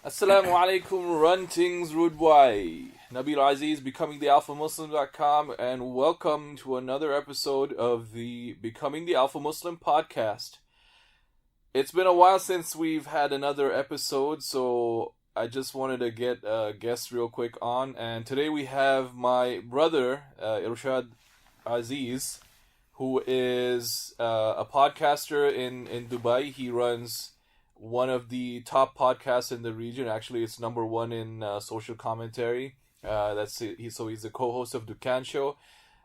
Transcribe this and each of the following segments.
Assalamu alaikum, runtings Rudwai. Nabil Aziz, becomingthealphamuslim.com, and welcome to another episode of the Becoming the Alpha Muslim podcast. It's been a while since we've had another episode, so I just wanted to get a guest real quick on, and today we have my brother, Irshad Aziz, who is a podcaster in Dubai. He runs one of the top podcasts in the region. Actually, it's number one in social commentary. That's it. He's the co-host of Dukkan Show.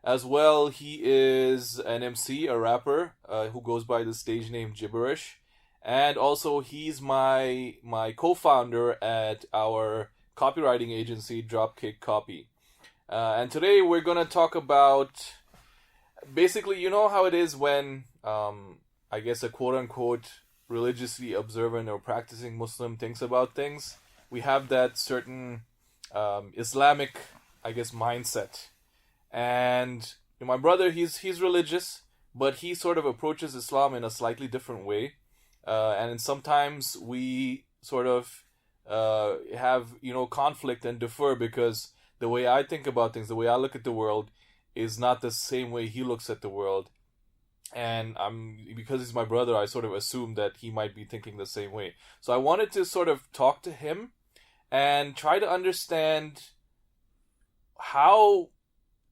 As well, he is an MC, a rapper, who goes by the stage name Gibberish. And also, he's my co-founder at our copywriting agency, Dropkick Copy. And today, we're going to talk about... Basically, you know how it is when, I guess, a quote-unquote religiously observant or practicing Muslim thinks about things. We have that certain Islamic, I guess, mindset. And my brother, he's religious, but he sort of approaches Islam in a slightly different way. And sometimes we sort of have, conflict and differ because the way I think about things, the way I look at the world is not the same way he looks at the world. And because he's my brother, I sort of assume that he might be thinking the same way. So I wanted to sort of talk to him and try to understand how,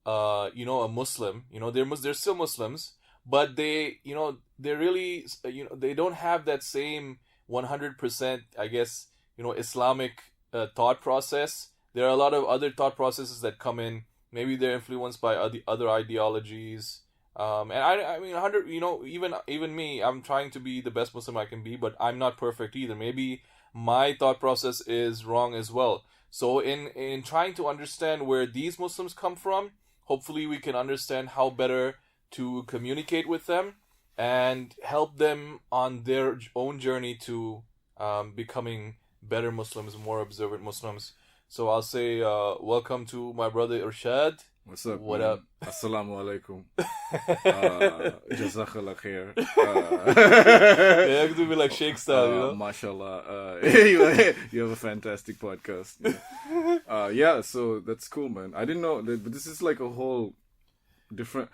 a Muslim, they're still Muslims, but they really, they don't have that same 100%, I guess, Islamic thought process. There are a lot of other thought processes that come in. Maybe they're influenced by other ideologies. And I mean, even me, I'm trying to be the best Muslim I can be, but I'm not perfect either. Maybe my thought process is wrong as well. So in trying to understand where these Muslims come from, hopefully we can understand how better to communicate with them and help them on their own journey to becoming better Muslims, more observant Muslims. So I'll say welcome to my brother Irshad. What's up? What man? up? Assalamu alaikum. Jazakallah khair. You have to be like Sheikh style, Mashallah. You have a fantastic podcast. Yeah, so that's cool, man. I didn't know that, but this is like a whole different...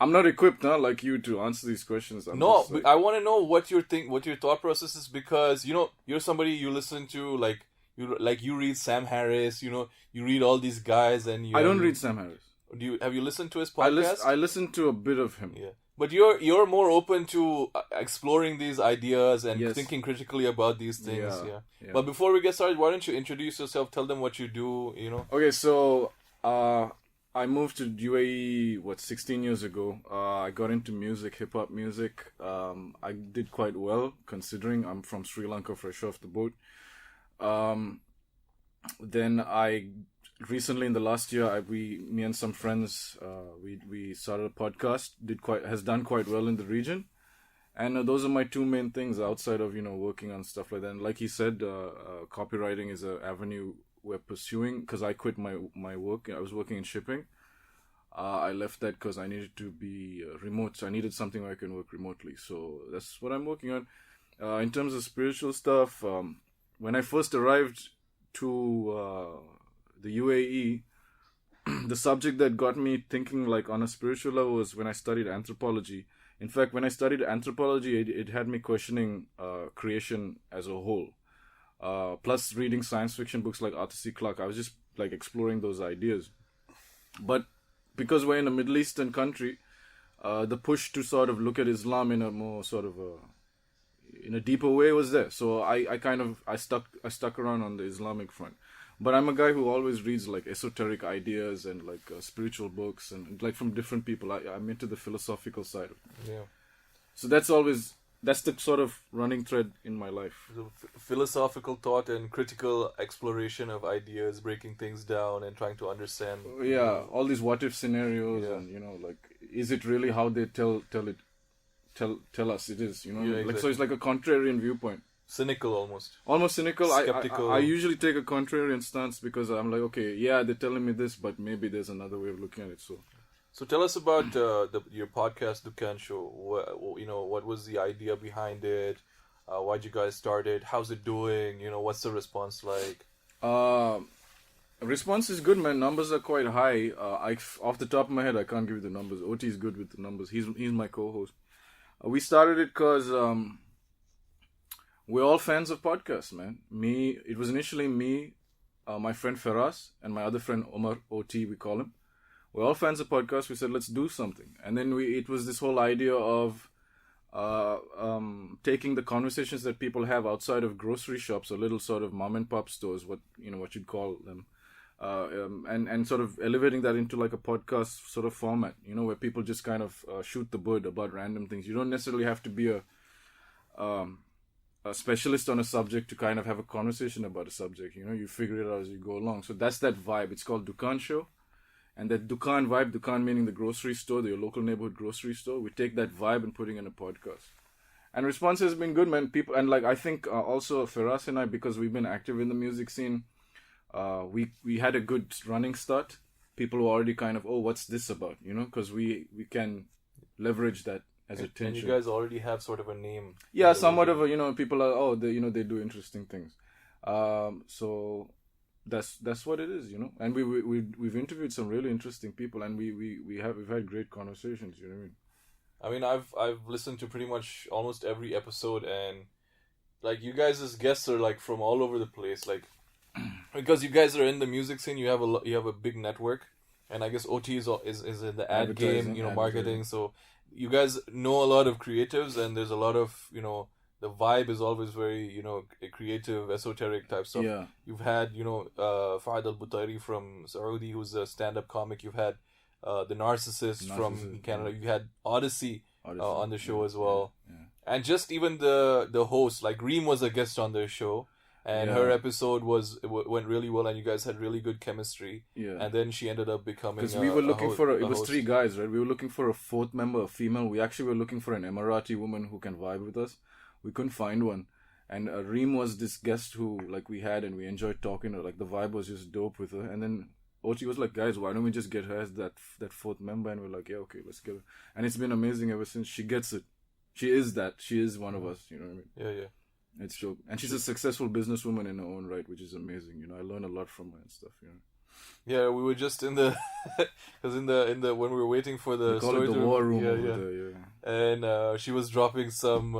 I'm not equipped, like you, to answer these questions. I want to know what your thought process is, because you're somebody you listen to, you read Sam Harris, you read all these guys, and I don't read Sam Harris. Have you listened to his podcast? I listened to a bit of him. Yeah, but you're more open to exploring these ideas and thinking critically about these things. Yeah. But before we get started, why don't you introduce yourself? Tell them what you do. Okay, so I moved to UAE 16 years ago. I got into music, hip hop music. I did quite well considering I'm from Sri Lanka, fresh off the boat. Then I recently, in the last year, me and some friends, we started a podcast. Has done quite well in the region, and those are my two main things outside of working on stuff like that. And like he said, copywriting is an avenue we're pursuing because I quit my work. I was working in shipping. I left that because I needed to be remote. So I needed something where I can work remotely. So that's what I'm working on. In terms of spiritual stuff, when I first arrived to the UAE, the subject that got me thinking on a spiritual level was when I studied anthropology. In fact, when I studied anthropology, it had me questioning creation as a whole. Plus reading science fiction books like Arthur C. Clarke, I was just exploring those ideas. But because we're in a Middle Eastern country, the push to sort of look at Islam in a more sort of in a deeper way was there. So I stuck around on the Islamic front. But I'm a guy who always reads esoteric ideas and spiritual books and from different people. I'm into the philosophical side of it. Yeah. So that's the sort of running thread in my life. The philosophical thought and critical exploration of ideas, breaking things down and trying to understand. Yeah, all these what if scenarios and is it really how they tell us it is, exactly. So it's like a contrarian viewpoint. Cynical almost. Almost cynical. Skeptical. I usually take a contrarian stance because I'm like, okay, yeah, they're telling me this, but maybe there's another way of looking at it. So tell us about your podcast, Dukkan Show. What was the idea behind it? Why'd you guys start it? How's it doing? What's the response like? Response is good, man. Numbers are quite high. Off the top of my head, I can't give you the numbers. OT is good with the numbers. He's my co-host. We started it because we're all fans of podcasts, man. It was initially me, my friend Feras, and my other friend Omar, OT, we call him. We're all fans of podcasts. We said, let's do something. And then it was this whole idea of taking the conversations that people have outside of grocery shops or little sort of mom and pop stores, what you'd call them, and sort of elevating that into like a podcast sort of format, where people just kind of shoot the bud about random things. You don't necessarily have to be a specialist on a subject to kind of have a conversation about a subject. You figure it out as you go along. So that's that vibe. It's called Dukkan Show. And that Dukkan vibe, Dukkan meaning the grocery store, your local neighborhood grocery store, we take that vibe and put it in a podcast. And response has been good, man. People, and like I think also Firas and I, because we've been active in the music scene, we had a good running start. People were already kind of, oh, what's this about? Because we can leverage that as attention. And you guys already have sort of a name. Yeah, somewhat of a, people are, oh, they do interesting things. So that's what it is, and we've interviewed some really interesting people, and we've had great conversations. You know what I mean? I've listened to pretty much almost every episode, and like you guys as guests are like from all over the place, like because you guys are in the music scene, you have a big network, and I guess OT is in the ad game, marketing. So you guys know a lot of creatives, and there's a lot of the vibe is always very, creative, esoteric type stuff. Yeah. You've had, Fahad al-Butairi from Saudi, who's a stand-up comic. You've had the Narcissist from Canada. You had Odyssey on the show as well. Yeah. And just even the host, like Reem was a guest on their show. And her episode went really well, and you guys had really good chemistry. Yeah. And then she ended up becoming because we were looking it was host. 3 guys, right? We were looking for a 4th member, a female. We actually were looking for an Emirati woman who can vibe with us. We couldn't find one, and Reem was this guest who like we had, and we enjoyed talking to her. Like the vibe was just dope with her. And then Oti was like, guys, why don't we just get her as that 4th member? And we're like, yeah, okay, let's get her. And it's been amazing ever since. She gets it. She is one of us. You know what I Yeah. mean? It's dope, and she's a successful businesswoman in her own right, which is amazing. I learned a lot from her and stuff. Yeah, we were just in the because in the when we were waiting for the story the war room. And she was dropping some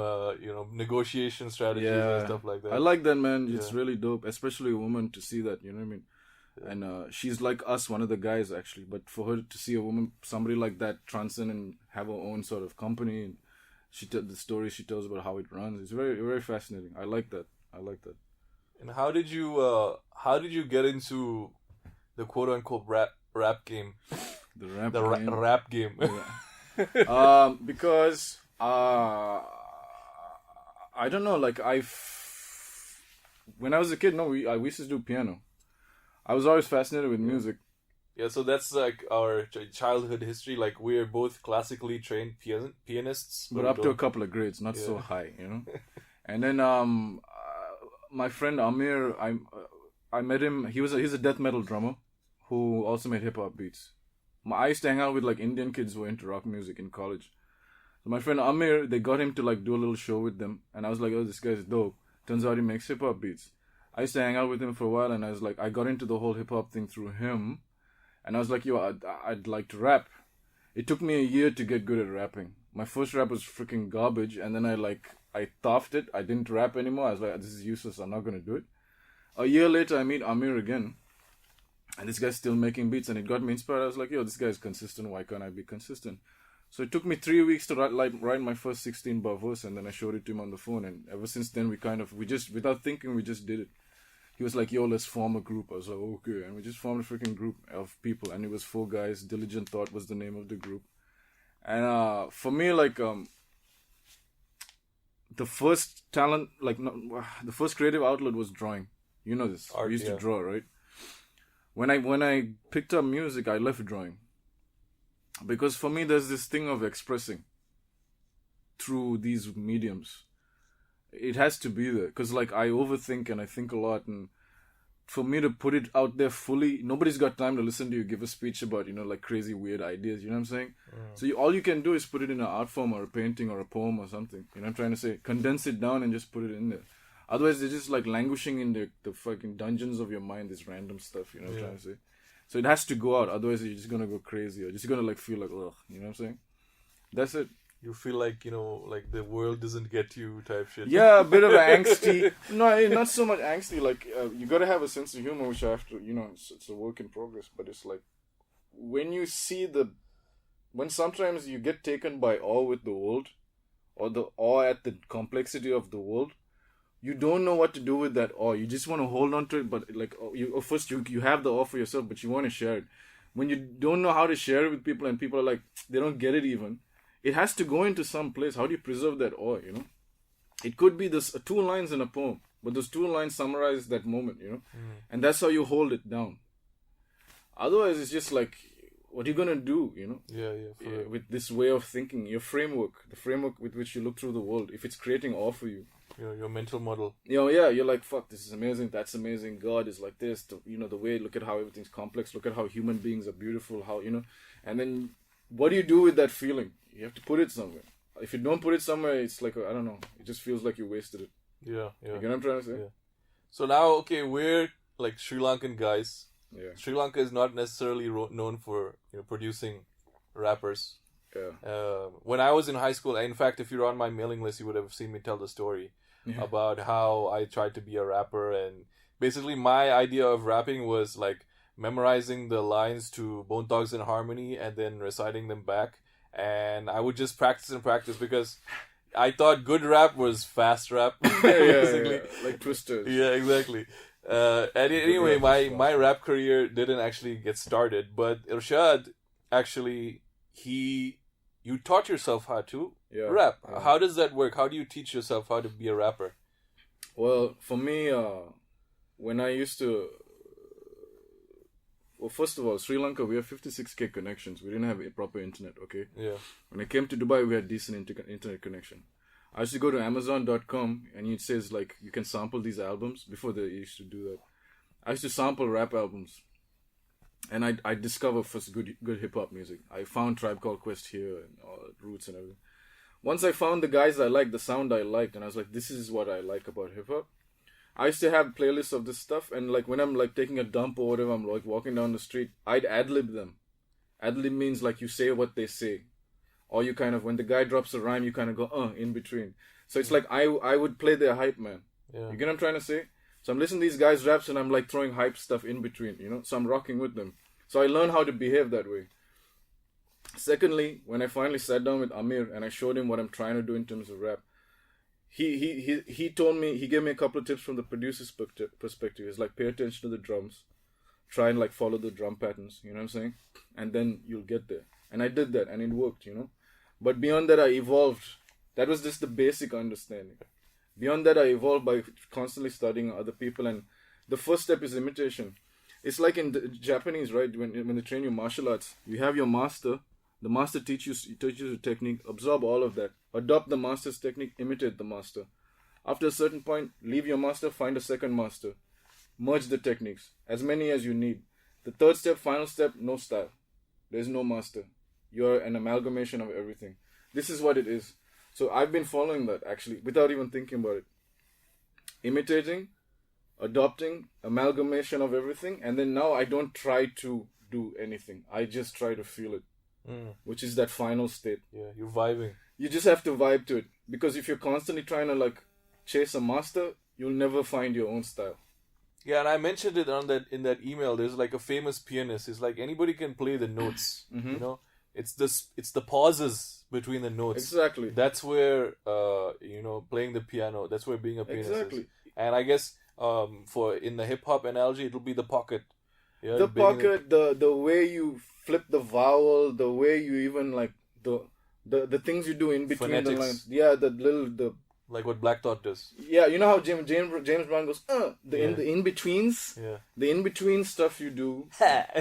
negotiation strategies and stuff like that. I like that, man. It's really dope, especially a woman to see that. You know what I mean? Yeah. And she's like us, one of the guys actually. But for her to see a woman, somebody like that, transcend and have her own sort of company, and the story she tells about how it runs, it's very, very fascinating. I like that. And how did you get into the quote unquote rap game? The rap game. Rap game. Yeah. Because I don't know. Like when I was a kid, we used to do piano. I was always fascinated with music. Yeah, so that's like our childhood history. Like we're both classically trained pianists, but up to a couple of grades, not so high, And then my friend Amir, I met him. He's a death metal drummer who also made hip hop beats. I used to hang out with like Indian kids who were into rock music in college. So my friend Amir, they got him to like do a little show with them, and I was like, oh, this guy's dope. Turns out he makes hip hop beats. I used to hang out with him for a while, and I was like, I got into the whole hip hop thing through him. And I was like, yo, I'd like to rap. It took me a year to get good at rapping. My first rap was freaking garbage. And then I thoughed it. I didn't rap anymore. I was like, this is useless. I'm not going to do it. A year later, I meet Amir again. And this guy's still making beats. And it got me inspired. I was like, yo, this guy's consistent. Why can't I be consistent? So it took me 3 weeks to write my first 16-bar verse. And then I showed it to him on the phone. And ever since then, we just, without thinking, we just did it. He was like, yo, let's form a group. I was like, okay. And we just formed a freaking group of people. And it was 4 guys. Diligent Thought was the name of the group. And for me, like, the first talent, the first creative outlet was drawing. You know this. Art, we used to draw, right? When I picked up music, I left drawing. Because for me, there's this thing of expressing through these mediums. It has to be there, because like I overthink and I think a lot, and for me to put it out there fully, nobody's got time to listen to you give a speech about, like crazy weird ideas, you know what I'm saying? So all you can do is put it in an art form or a painting or a poem or something. You know what I'm trying to say? Condense it down and just put it in there. Otherwise, they're just like languishing in the fucking dungeons of your mind, this random stuff, you know what I'm trying to say? So it has to go out, otherwise you're just gonna go crazy or just gonna like feel like, ugh, you know what I'm saying? That's it. You feel like, like the world doesn't get you type shit. Yeah, a bit of angsty. No, not so much angsty. Like, you gotta have a sense of humor, which I have to, it's a work in progress. But it's like, when you see when sometimes you get taken by awe with the world, or the awe at the complexity of the world, you don't know what to do with that awe. You just want to hold on to it, but like, first you have the awe for yourself, but you want to share it. When you don't know how to share it with people, and people are like, they don't get it even, it has to go into some place. How do you preserve that awe, It could be this 2 lines in a poem, but those 2 lines summarize that moment, And that's how you hold it down. Otherwise, it's just like, what are you going to do, with this way of thinking, your framework, the framework with which you look through the world, if it's creating awe for you. Your mental model. You're like, fuck, this is amazing, that's amazing, God is like this, the way, look at how everything's complex, look at how human beings are beautiful, how, and then what do you do with that feeling? You have to put it somewhere. If you don't put it somewhere, it's like, I don't know, it just feels like you wasted it. Yeah. You know what I'm trying to say? Yeah. So now, okay, we're like Sri Lankan guys. Yeah. Sri Lanka is not necessarily known for producing rappers. Yeah. When I was in high school, in fact, if you're on my mailing list, you would have seen me tell the story about how I tried to be a rapper, and basically my idea of rapping was like memorizing the lines to Bone Thugs and Harmony and then reciting them back. And I would just practice because I thought good rap was fast rap. basically. Like Twisters. Yeah, exactly. Anyway, my rap career didn't actually get started, but Irshad, actually, you taught yourself how to rap. How does that work? How do you teach yourself how to be a rapper? Well, for me, when I used to... Well, first of all, Sri Lanka, we have 56k connections. We didn't have a proper internet, okay? Yeah. When I came to Dubai, we had decent internet connection. I used to go to Amazon.com, and it says, like, you can sample these albums. Before they used to do that, I used to sample rap albums. And I discovered first good hip-hop music. I found Tribe Called Quest here, and all Roots and everything. Once I found the guys I liked, the sound I liked, and I was like, this is what I like about hip-hop. I used to have playlists of this stuff, and like when I'm like taking a dump or whatever, I'm like walking down the street, I'd ad-lib them. Ad-lib means like you say what they say. Or you kind of, when the guy drops a rhyme, you kind of go, in between. So it's like I would play their hype man. Yeah. You get what I'm trying to say? So I'm listening to these guys' raps and I'm like throwing hype stuff in between, So I'm rocking with them. So I learned how to behave that way. Secondly, when I finally sat down with Amir and I showed him what I'm trying to do in terms of rap, he told me, he gave me a couple of tips from the producer's perspective. He's like, pay attention to the drums, try and like follow the drum patterns, you know what I'm saying? And then you'll get there. And I did that and it worked, But beyond that, I evolved. That was just the basic understanding. Beyond that, I evolved by constantly studying other people, and the first step is imitation. It's like in the Japanese, right? When they train you martial arts, you have your master. The master teaches you the technique, absorb all of that, adopt the master's technique, imitate the master. After a certain point, leave your master, find a second master. Merge the techniques, as many as you need. The third step, final step, no style. There's no master. You're an amalgamation of everything. This is what it is. So I've been following that, actually, without even thinking about it. Imitating, adopting, amalgamation of everything, and then now I don't try to do anything. I just try to feel it. Which is that final state. Yeah, you're vibing. You just have to vibe to it. Because if you're constantly trying to like chase a master, you'll never find your own style. Yeah, and I mentioned it in that email. There's like a famous pianist. It's like anybody can play the notes. It's the pauses between the notes. Exactly. That's where playing the piano. That's where being a pianist is. And I guess for in the hip hop analogy, it'll be the pocket. Yeah, the pocket, the way you flip the vowel, the way you even like the things you do in between phonetics. The lines. Yeah, the like what Black Thought does. Yeah, you know how James Brown goes, in the in betweens. Yeah. The in between stuff you do.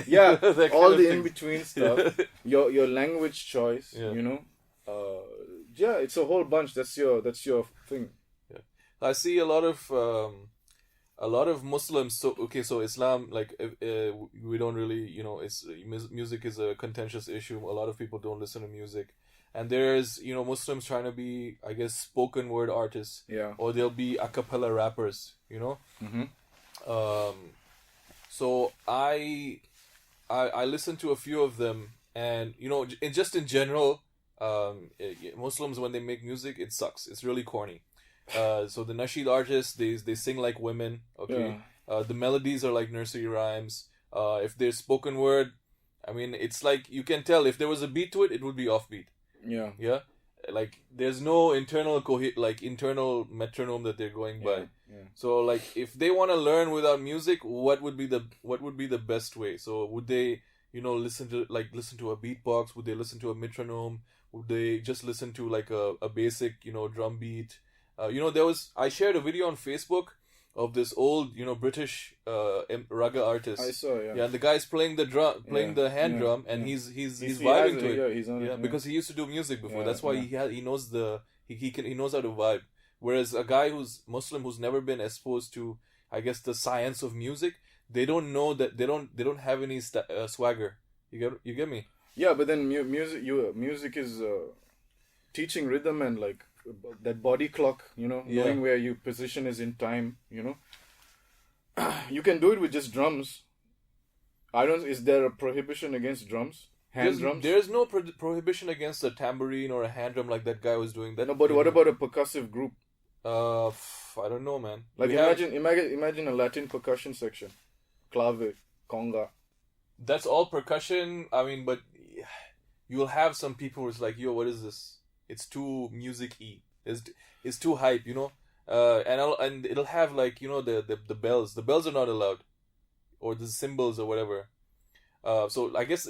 Yeah, all the in between stuff. Your language choice. Yeah. It's a whole bunch. That's your thing. Yeah, I see a lot of a lot of Muslims. So Islam, like we don't really, it's music is a contentious issue. A lot of people don't listen to music, and there's Muslims trying to be, I guess, spoken word artists. Yeah. Or they'll be a cappella rappers. Mm-hmm. So I listened to a few of them, and in general, Muslims, when they make music, it sucks. It's really corny. So the nasheed artists, they sing like women. Okay. Yeah. The melodies are like nursery rhymes. If there's spoken word, I mean, it's like you can tell if there was a beat to it, it would be offbeat. Yeah. Yeah. Like there's no internal internal metronome that they're going by. Yeah. So like if they want to learn without music, what would be the best way? So would they listen to a beatbox? Would they listen to a metronome? Would they just listen to like a basic drum beat? I shared a video on Facebook of this old British raga artist. I saw, yeah. Yeah, and the guy's playing the hand drum, and he's vibing to it. Yeah, he's on it. Because he used to do music before. Yeah, That's why he knows he knows how to vibe. Whereas a guy who's Muslim, who's never been exposed to, I guess, the science of music, they don't know that they don't have any swagger. You get me? Yeah, but then music is teaching rhythm and like that body clock, knowing where your position is in time, You can do it with just drums. Is there a prohibition against drums? Drums? There's no prohibition against a tambourine or a hand drum like that guy was doing. That. No, but what about a percussive group? I don't know, man. Like imagine a Latin percussion section, clave, conga. That's all percussion. I mean, but you'll have some people who's like, yo, what is this? It's too music-y. It's too hype, and it'll have like the bells. The bells are not allowed, or the cymbals or whatever. So I guess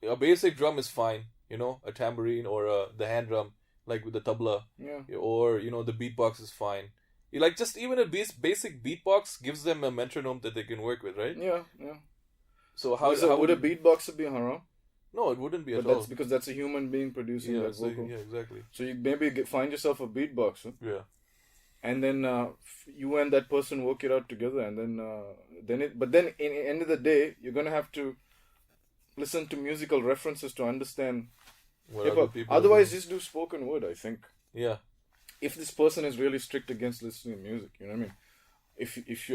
a basic drum is fine. A tambourine or the hand drum, like with the tabla. Yeah. Or the beatbox is fine. Like just even a basic beatbox gives them a metronome that they can work with, right? Yeah. So would a beatboxer be haram? No, it wouldn't be but at that's all. because that's a human being producing that vocal. Yeah, exactly. So you maybe find yourself a beatboxer. Yeah. And then you and that person work it out together, and then But then, in the end of the day, you're gonna have to listen to musical references to understand. Otherwise, just do spoken word. I think. Yeah. If this person is really strict against listening to music, you know what I mean. If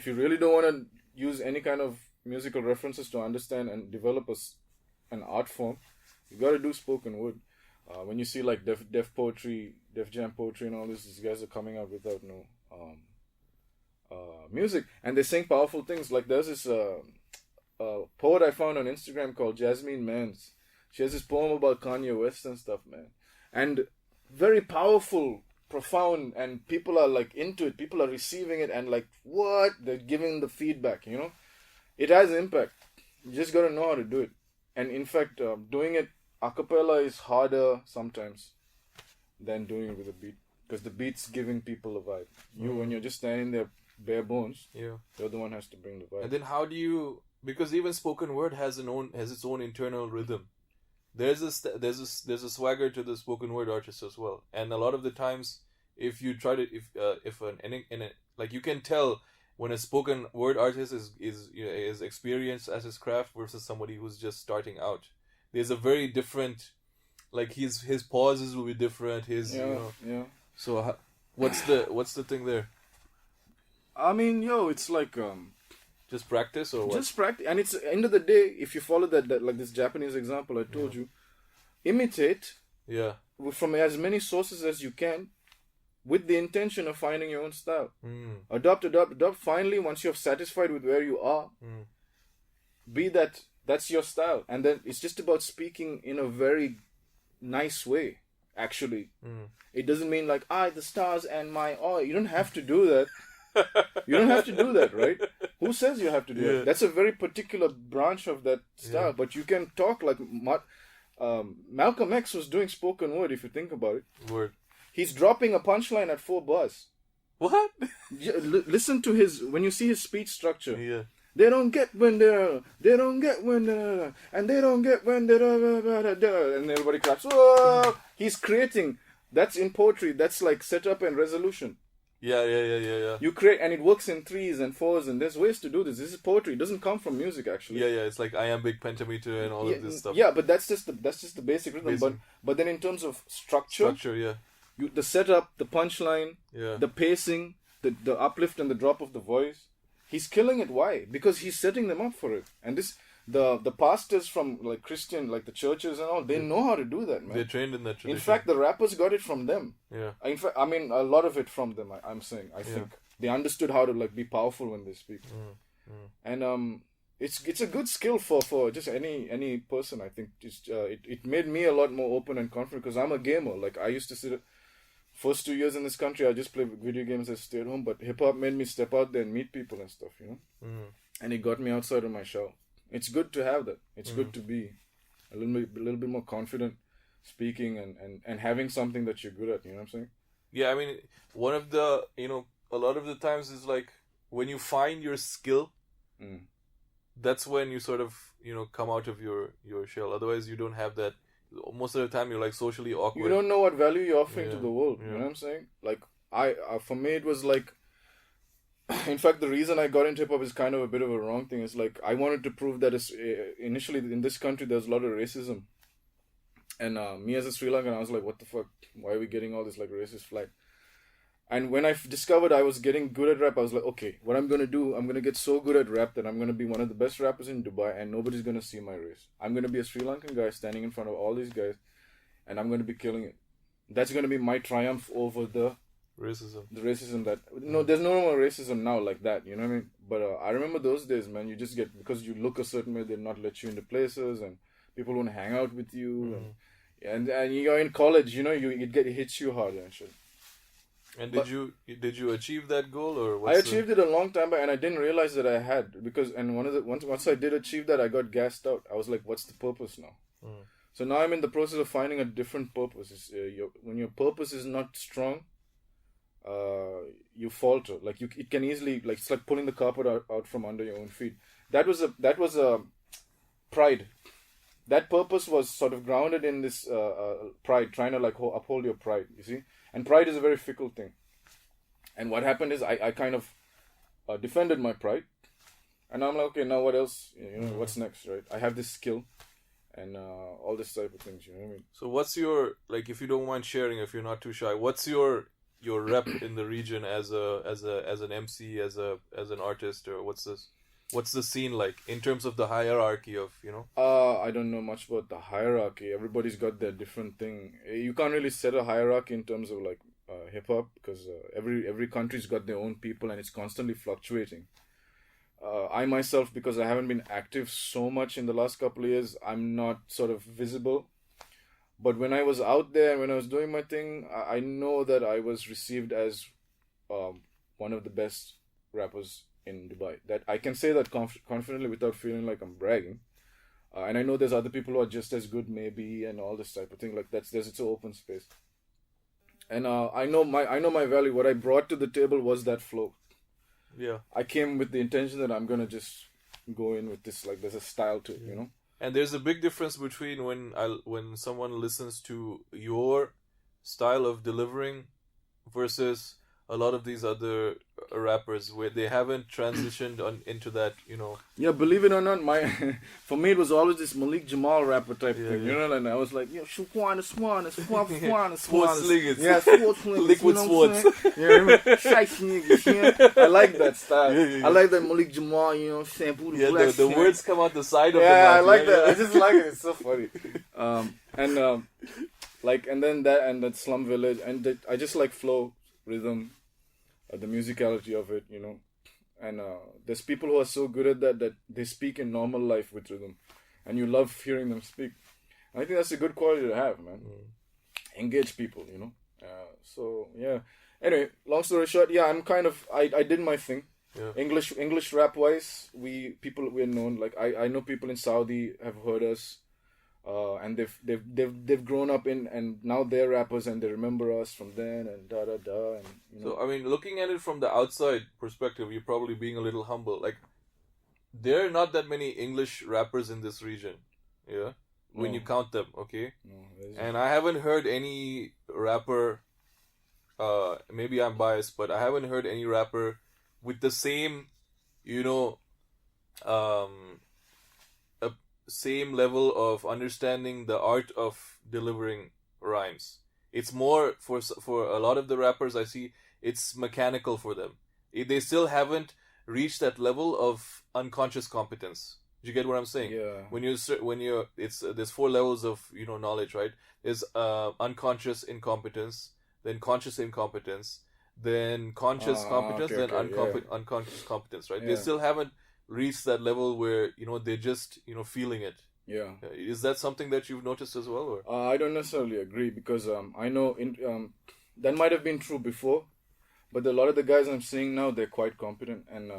you really don't want to use any kind of musical references to understand and develop an art form, you got to do spoken word. When you see like Def poetry, Def Jam poetry and all this, these guys are coming out without no music, and they sing powerful things. Like there's this poet I found on Instagram called Jasmine Mans. She has this poem about Kanye West and stuff, man, and very powerful, profound, and people are like into it. People are receiving it, and like what they're giving the feedback. It has impact. You just got to know how to do it. And in fact, doing it a cappella is harder sometimes than doing it with a beat, because the beat's giving people a vibe. When you're just standing there bare bones, you're the one who has to bring the vibe. And then how do you? Because even spoken word has its own internal rhythm. There's a swagger to the spoken word artist as well. And a lot of the times, if you try to like you can tell when a spoken word artist is experienced as his craft versus somebody who's just starting out. There's a very different, like his pauses will be different. So what's the thing there? I mean, it's like just practice or what? Just practice, and it's end of the day. If you follow that like this Japanese example I told you, imitate. Yeah. From as many sources as you can, with the intention of finding your own style. Adopt. Finally, once you're satisfied with where you are, be that's your style. And then it's just about speaking in a very nice way, actually. It doesn't mean like, the stars and my... you don't have to do that. You don't have to do that, right? Who says you have to do it? That's a very particular branch of that style. Yeah. But you can talk like... Malcolm X was doing spoken word, if you think about it. Word. He's dropping a punchline at 4 bars. What? Listen to when you see his speech structure. Yeah. They don't get when they're, they don't get when they're, and they don't get when they're, and everybody claps. Whoa! He's creating, that's in poetry, that's like setup and resolution. Yeah. You create, and it works in 3s and 4s, and there's ways to do this. This is poetry. It doesn't come from music, actually. Yeah. It's like iambic pentameter and all of this stuff. Yeah, but that's just the basic rhythm. But then in terms of structure, yeah. The setup, the punchline, yeah. the pacing, the uplift and the drop of the voice, he's killing it. Why? Because he's setting them up for it. And the pastors from like Christian, like the churches and all, they know how to do that, man. They're trained in that tradition. In fact, the rappers got it from them. Yeah. In fact, I mean, a lot of it from them. I'm saying. I think they understood how to like be powerful when they speak. And it's a good skill for just any person. I think just it made me a lot more open and confident because I'm a gamer. Like I used to sit. First 2 years in this country, I just played video games and stay at home. But hip hop made me step out there and meet people and stuff, And it got me outside of my shell. It's good to have that. It's good to be a little bit more confident speaking and having something that you're good at. You know what I'm saying? Yeah, I mean, one of the a lot of the times is like when you find your skill, that's when you sort of come out of your shell. Otherwise, you don't have that. Most of the time, you're like socially awkward. You don't know what value you're offering to the world. You know what I'm saying? Like for me, it was like. In fact, the reason I got into hip hop is kind of a bit of a wrong thing. It's like I wanted to prove that initially in this country there's a lot of racism, and me as a Sri Lankan, I was like, what the fuck? Why are we getting all this like racist flag? And when I discovered I was getting good at rap, I was like, okay, what I'm gonna do, I'm gonna get so good at rap that I'm gonna be one of the best rappers in Dubai, and nobody's gonna see my race. I'm gonna be a Sri Lankan guy standing in front of all these guys, and I'm gonna be killing it. That's gonna be my triumph over the racism. The racism that there's no more racism now like that. You know what I mean? But I remember those days, man. You just get because you look a certain way, they'll not let you into places, and people won't hang out with you, and you're in college. It hits you hard and shit. And did you achieve that goal or? I achieved it a long time back, and I didn't realize that I had because once I did achieve that, I got gassed out. I was like, what's the purpose now? So now I'm in the process of finding a different purpose. When your purpose is not strong, you falter. Like it can easily it's like pulling the carpet out from under your own feet. That was a pride. That purpose was sort of grounded in this pride, trying to like uphold your pride. You see. And pride is a very fickle thing. And what happened is I kind of defended my pride. And I'm like, okay, now what else? What's next, right? I have this skill and all this type of things, you know what I mean? So what's your, like, if you don't mind sharing, if you're not too shy, what's your rep in the region as an MC, as an artist, or what's the scene like in terms of the hierarchy of, I don't know much about the hierarchy. Everybody's got their different thing. You can't really set a hierarchy in terms of like hip hop because every country's got their own people and it's constantly fluctuating. I myself, because I haven't been active so much in the last couple of years, I'm not sort of visible. But when I was out there, when I was doing my thing, I know that I was received as one of the best rappers in Dubai. That I can say that confidently without feeling like I'm bragging. And I know there's other people who are just as good maybe and all this type of thing. Like there's its open space. And I know my value. What I brought to the table was that flow. Yeah. I came with the intention that I'm gonna just go in with this, like there's a style to it, And there's a big difference between when someone listens to your style of delivering versus a lot of these other rappers where they haven't transitioned into that, Yeah, believe it or not, for me it was always this Malik Jamal rapper type thing, and I was like, Shukwana Swan, Swan, sports niggas. Yeah, sports niggas. Liquid sports. I like that style. I like that Malik Jamal, sample. Yeah, the words come out the side of the mouth. Yeah, I like that. I just like it. It's so funny. And then that Slum Village, and I just like flow, rhythm, the musicality of it, and there's people who are so good at that they speak in normal life with rhythm, and you love hearing them speak. And I think that's a good quality to have, man. Engage people, so yeah. Anyway, long story short, yeah, I'm kind of I did my thing. Yeah. English rap wise, we're known. Like I know people in Saudi have heard us. And they've grown up and now they're rappers and they remember us from then and da. And So I mean, looking at it from the outside perspective, you're probably being a little humble. Like, there are not that many English rappers in this region, yeah. When you count them, okay. No, and I haven't heard any rapper maybe I'm biased, but I haven't heard any rapper with the same, you know, a same level of understanding the art of delivering rhymes. It's more for a lot of the rappers I see, it's mechanical for them. They still haven't reached that level of unconscious competence. Do you get what I'm saying? Yeah. When you it's there's four levels of knowledge, right? There's unconscious incompetence, then conscious incompetence, then conscious competence, okay, then okay, unconscious competence, right? yeah. They still haven't reached that level where they're just feeling it. Yeah. Is that something that you've noticed as well, or? I don't necessarily agree because I know that might have been true before, but a lot of the guys I'm seeing now, they're quite competent. And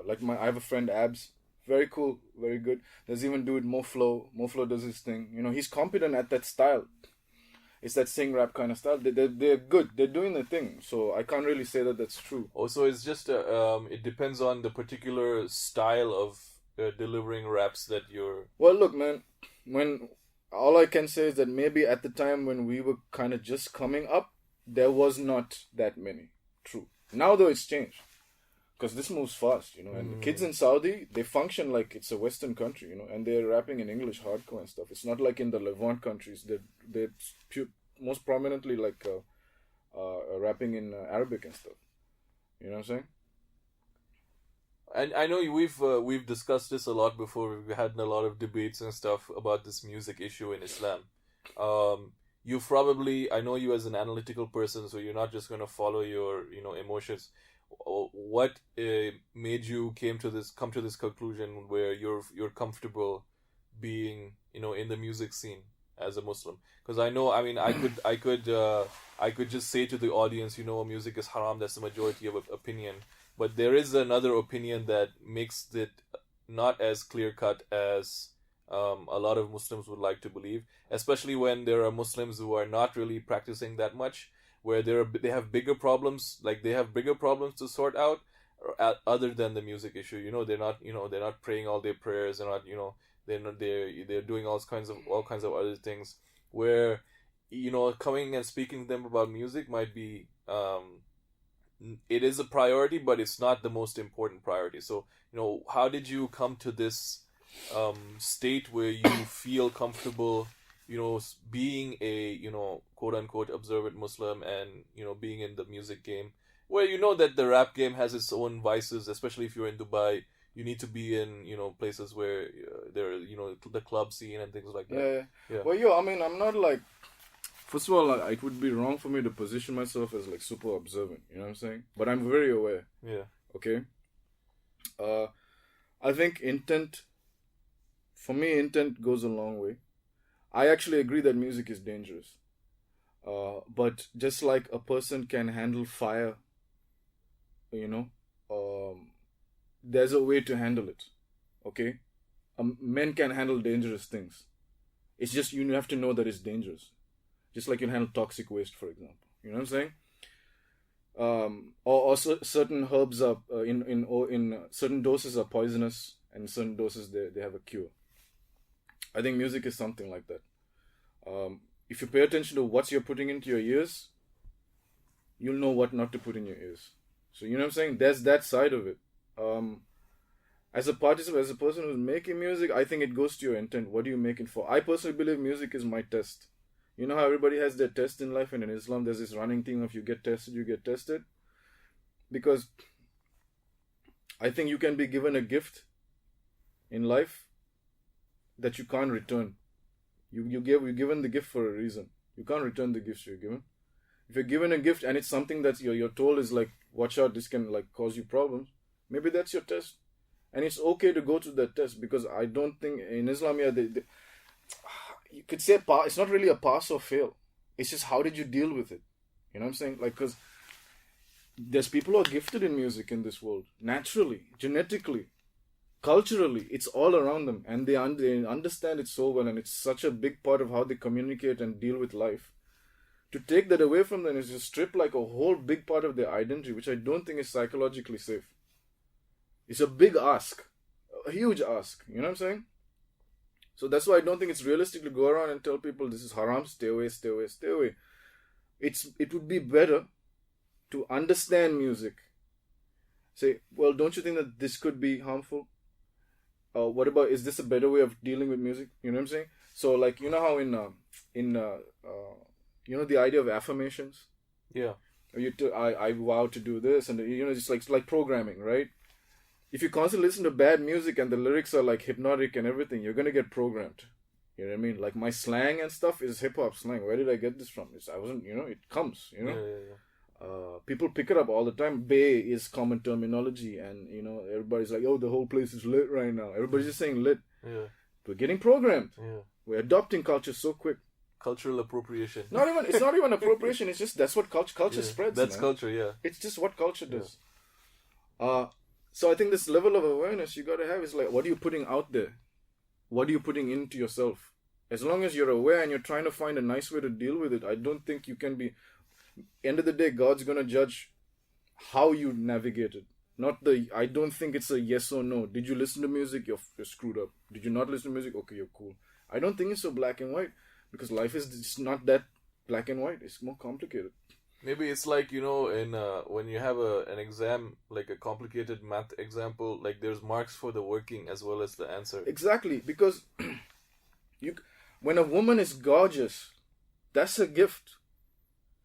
like I have a friend, Abs, very cool, very good. There's even dude Mo Flow. Mo Flow does his thing. He's competent at that style. It's that sing rap kind of style. They're good. They're doing their thing. So I can't really say that that's true. Also, it's just it depends on the particular style of delivering raps that you're. Well, look, man. When all I can say is that maybe at the time when we were kind of just coming up, there was not that many. True. Now though, it's changed. Because this moves fast, and the kids in Saudi, they function like it's a Western country, and they're rapping in English hardcore and stuff. It's not like in the Levant countries. They're most prominently like rapping in Arabic and stuff. You know what I'm saying? And I know we've discussed this a lot before. We've had a lot of debates and stuff about this music issue in Islam. You've probably, I know you as an analytical person, so you're not just going to follow your emotions. What made you come to this conclusion where you're comfortable being in the music scene as a Muslim? Because I know, I mean, I could just say to the audience, music is haram. That's the majority of opinion, but there is another opinion that makes it not as clear cut as a lot of Muslims would like to believe, especially when there are Muslims who are not really practicing that much, where they have bigger problems, like they have bigger problems to sort out, other than the music issue. They're not praying all their prayers. They're not, they're doing all kinds of other things. Where, coming and speaking to them about music might be, it is a priority, but it's not the most important priority. So, how did you come to this state where you feel comfortable being a quote unquote observant Muslim and being in the music game, where that the rap game has its own vices, especially if you're in Dubai? You need to be in places where there are the club scene and things like that. Yeah. Well, I mean, I'm not like, first of all, it would be wrong for me to position myself as like super observant, you know what I'm saying? But I'm very aware. Yeah. Okay. I think intent goes a long way. I actually agree that music is dangerous. But just like a person can handle fire, there's a way to handle it. Okay? Men can handle dangerous things. It's just you have to know that it's dangerous. Just like you handle toxic waste, for example. You know what I'm saying? Or certain herbs are in certain doses are poisonous, and in certain doses they have a cure. I think music is something like that. If you pay attention to what you're putting into your ears, you'll know what not to put in your ears. So you know what I'm saying? There's that side of it. As a participant, as a person who's making music, I think it goes to your intent. What are you making for? I personally believe music is my test. You know how everybody has their test in life, and in Islam there's this running thing of you get tested, you get tested. Because I think you can be given a gift in life that you can't return. You're given the gift for a reason. You can't return the gifts you're given. If you're given a gift and it's something that you're told is like, watch out, this can like cause you problems, maybe that's your test. And it's okay to go to that test, because I don't think in Islam, you could say it's not really a pass or fail. It's just how did you deal with it? You know what I'm saying? Like, because there's people who are gifted in music in this world, naturally, genetically, culturally, it's all around them, and they understand it so well, and it's such a big part of how they communicate and deal with life. To take that away from them is to strip like a whole big part of their identity, which I don't think is psychologically safe. It's a big ask, a huge ask. You know what I'm saying? So that's why I don't think it's realistic to go around and tell people this is haram, stay away, stay away, stay away. It would be better to understand music. Say, well, don't you think that this could be harmful? What about, is this a better way of dealing with music? You know what I'm saying? So, like, you know how you know the idea of affirmations? Yeah. I vow to do this, and you know, it's like programming, right? If you constantly listen to bad music and the lyrics are like hypnotic and everything, you're gonna get programmed. You know what I mean? Like my slang and stuff is hip hop slang. Where did I get this from? I wasn't, you know, it comes, you know. Yeah. People pick it up all the time. Bay is common terminology, and you know, everybody's like, "Oh, the whole place is lit right now." Everybody's just saying lit. Yeah. We're getting programmed. Yeah. We're adopting culture so quick. Cultural appropriation. It's not even appropriation. It's just that's what culture spreads. That's man. culture. Yeah. It's just what culture does. So I think this level of awareness you got to have is like, what are you putting out there? What are you putting into yourself? As long as you're aware and you're trying to find a nice way to deal with it, I don't think you can be. End of the day, God's gonna judge how you navigate it. I don't think it's a yes or no. Did you listen to music? You're screwed up. Did you not listen to music? Okay, you're cool. I don't think it's so black and white, because life is just not that black and white. It's more complicated. Maybe it's like, you know, in when you have an exam, like a complicated math example, like there's marks for the working as well as the answer. Exactly, because when a woman is gorgeous, that's a gift,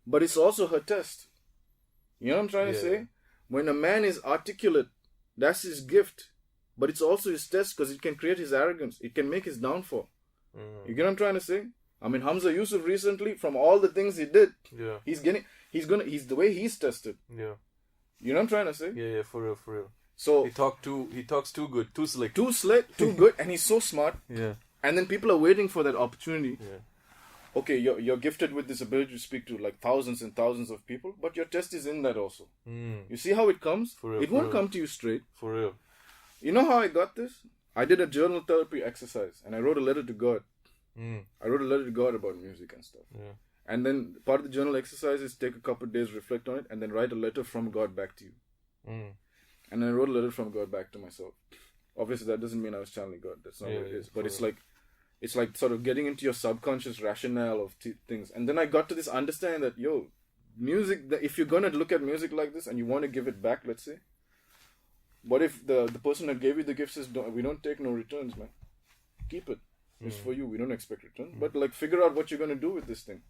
but it's also her test. You know what I'm trying to say? When a man is articulate, that's his gift, but it's also his test, because it can create his arrogance. It can make his downfall. You get what I'm trying to say? I mean, Hamza Yusuf recently, from all the things he did, he's the way he's tested. Yeah. You know what I'm trying to say? Yeah, for real. So he talks too good, too slick. Too good, and he's so smart. Yeah. And then people are waiting for that opportunity. Yeah. Okay, you're gifted with this ability to speak to like thousands and thousands of people, but your test is in that also. You see how it comes? It won't come to you straight. For real. You know how I got this? I did a journal therapy exercise, and I wrote a letter to God. I wrote a letter to God about music and stuff. Yeah. And then part of the journal exercise is take a couple of days, reflect on it, and then write a letter from God back to you. And I wrote a letter from God back to myself. Obviously, that doesn't mean I was channeling God. That's not what it is. But it's like sort of getting into your subconscious rationale of things. And then I got to this understanding that, music, if you're going to look at music like this and you want to give it back, let's say, what if the person that gave you the gift says, we don't take no returns, man. Keep it. It's for you. We don't expect returns. But like, figure out what you're going to do with this thing.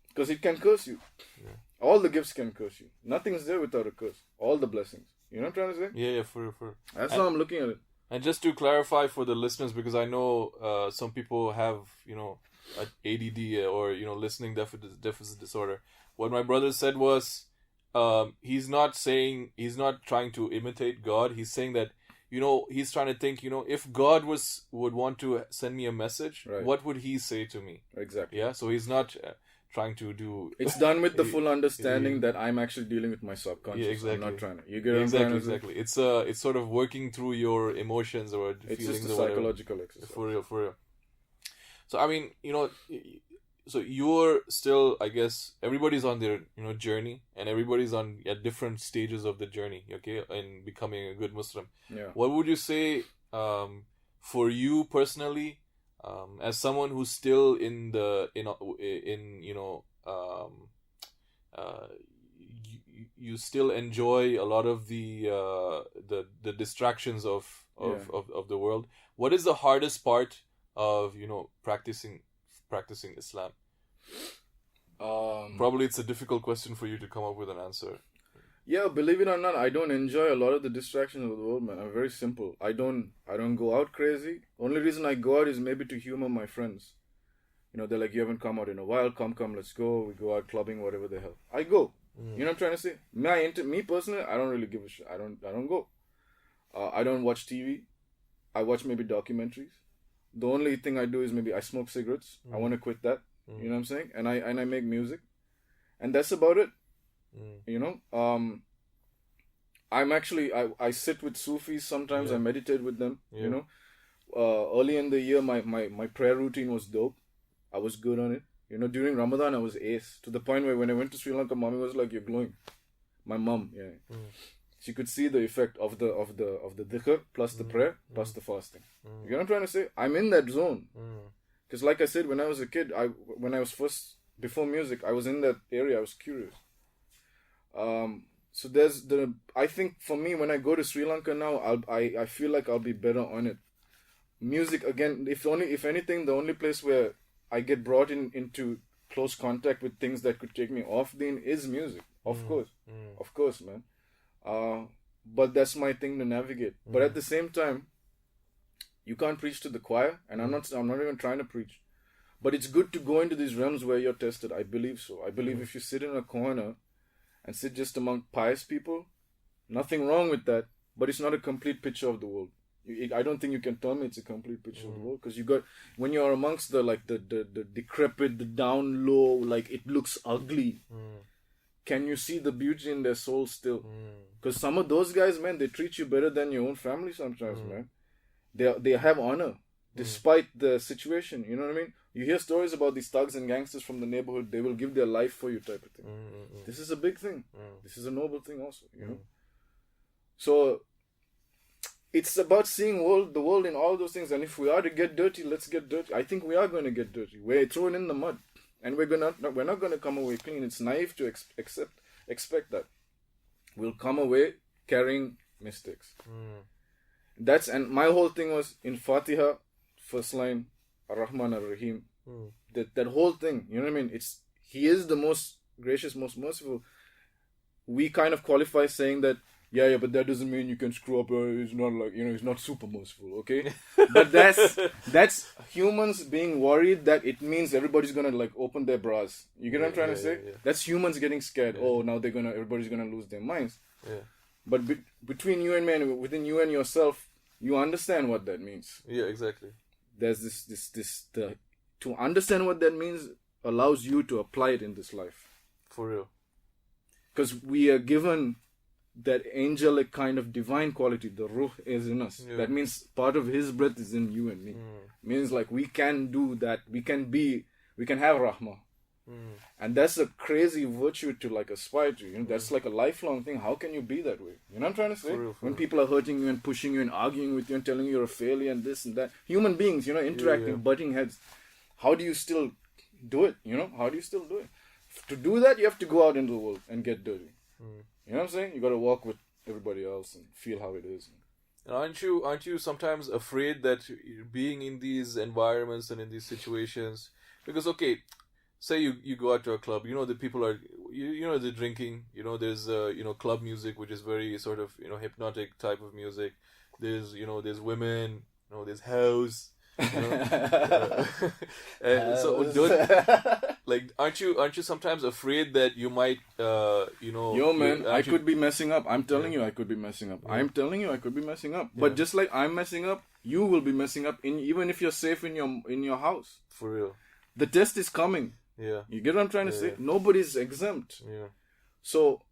Because it can curse you. Yeah. All the gifts can curse you. Nothing's there without a curse. All the blessings. You know what I'm trying to say? Yeah, for That's how I'm looking at it. And just to clarify for the listeners, because I know some people have, ADD or, listening deficit disorder. What my brother said was, he's not trying to imitate God. He's saying that, he's trying to think, if God would want to send me a message, right, what would he say to me? Exactly. Yeah. So he's not trying to do. It's done with the full understanding that I'm actually dealing with my subconscious. Yeah, exactly. I'm not trying to. You get what I'm trying to say? Exactly. It's sort of working through your emotions or it's feelings just a or psychological exercise. For real. So I mean, so you're still, I guess, everybody's on their journey, and everybody's at different stages of the journey. Okay, in becoming a good Muslim. Yeah. What would you say, for you personally? As someone who's still you still enjoy a lot of the distractions of the world. What is the hardest part of practicing Islam? Probably it's a difficult question for you to come up with an answer. Yeah, believe it or not, I don't enjoy a lot of the distractions of the world, man. I'm very simple. I don't go out crazy. Only reason I go out is maybe to humor my friends. They're like, you haven't come out in a while. Come, let's go. We go out clubbing, whatever the hell. I go. You know what I'm trying to say? Me personally, I don't really give a shit. I don't go. I don't watch TV. I watch maybe documentaries. The only thing I do is maybe I smoke cigarettes. I want to quit that. You know what I'm saying? And I make music. And that's about it. I'm actually I sit with Sufis sometimes. I meditate with them. Early in the year my prayer routine was dope. I was good on it. During Ramadan I was ace, to the point where when I went to Sri Lanka, mommy was like, you're glowing. My mom, she could see the effect of the dhikr plus the prayer plus the fasting. You know what I'm trying to say? I'm in that zone. Because like I said, when I was a kid, before music, I was in that area. I was curious. So there's I think for me, when I go to Sri Lanka now, I feel like I'll be better on it. Music, again, if anything, the only place where I get brought into close contact with things that could take me off deen is music. Of course, man. But that's my thing to navigate. But at the same time, you can't preach to the choir, and I'm not even trying to preach. But it's good to go into these realms where you're tested. I believe so. I believe if you sit in a corner and sit just among pious people, nothing wrong with that. But it's not a complete picture of the world. I don't think you can tell me it's a complete picture of the world, because when you're amongst the decrepit, the down low, like it looks ugly. Can you see the beauty in their soul still? Because some of those guys, man, they treat you better than your own family sometimes, man. They have honor despite the situation. You know what I mean? You hear stories about these thugs and gangsters from the neighborhood. They will give their life for you, type of thing. This is a big thing. This is a noble thing also, you know. So it's about seeing the world in all those things. And if we are to get dirty, let's get dirty. I think we are going to get dirty. We're thrown in the mud, and we're not going to come away clean. It's naive to expect that we'll come away carrying mistakes. And my whole thing was in Fatiha, first line, Ar-Rahman Ar-Rahim. That whole thing, you know what I mean? He is the most gracious, most merciful. We kind of qualify saying that, yeah, but that doesn't mean you can screw up. He's not like, he's not super merciful, okay? But that's humans being worried that it means everybody's gonna like open their bras. You get what I'm trying to say? Yeah. That's humans getting scared. Yeah. Oh, now everybody's gonna lose their minds. Yeah. But between you and me, and within you and yourself, you understand what that means. Yeah, exactly. There's to understand what that means allows you to apply it in this life. For real. Because we are given that angelic kind of divine quality. The ruh is in us. Yeah. That means part of his breath is in you and me. Means like we can do that. We can have Rahma. And that's a crazy virtue to like aspire to. That's like a lifelong thing. How can you be that way? You know what I'm trying to say? For real. When people are hurting you and pushing you and arguing with you and telling you you're a failure and this and that. Human beings, interacting, butting heads. How do you still do it? How do you still do it? To do that, you have to go out into the world and get dirty. You know what I'm saying? You got to walk with everybody else and feel how it is. And aren't you sometimes afraid that being in these environments and in these situations, because okay, say you go out to a club, the people are, they're drinking, there's club music, which is very sort of, hypnotic type of music. There's, there's women, there's house, and so aren't you sometimes afraid that you might, Yo, man, I could be messing up. I'm telling you, I could be messing up. I'm telling you, I could be messing up. But just like I'm messing up, you will be messing up. Even if you're safe in your house. For real. The test is coming. Yeah. You get what I'm trying to say? Nobody's exempt. Yeah. So,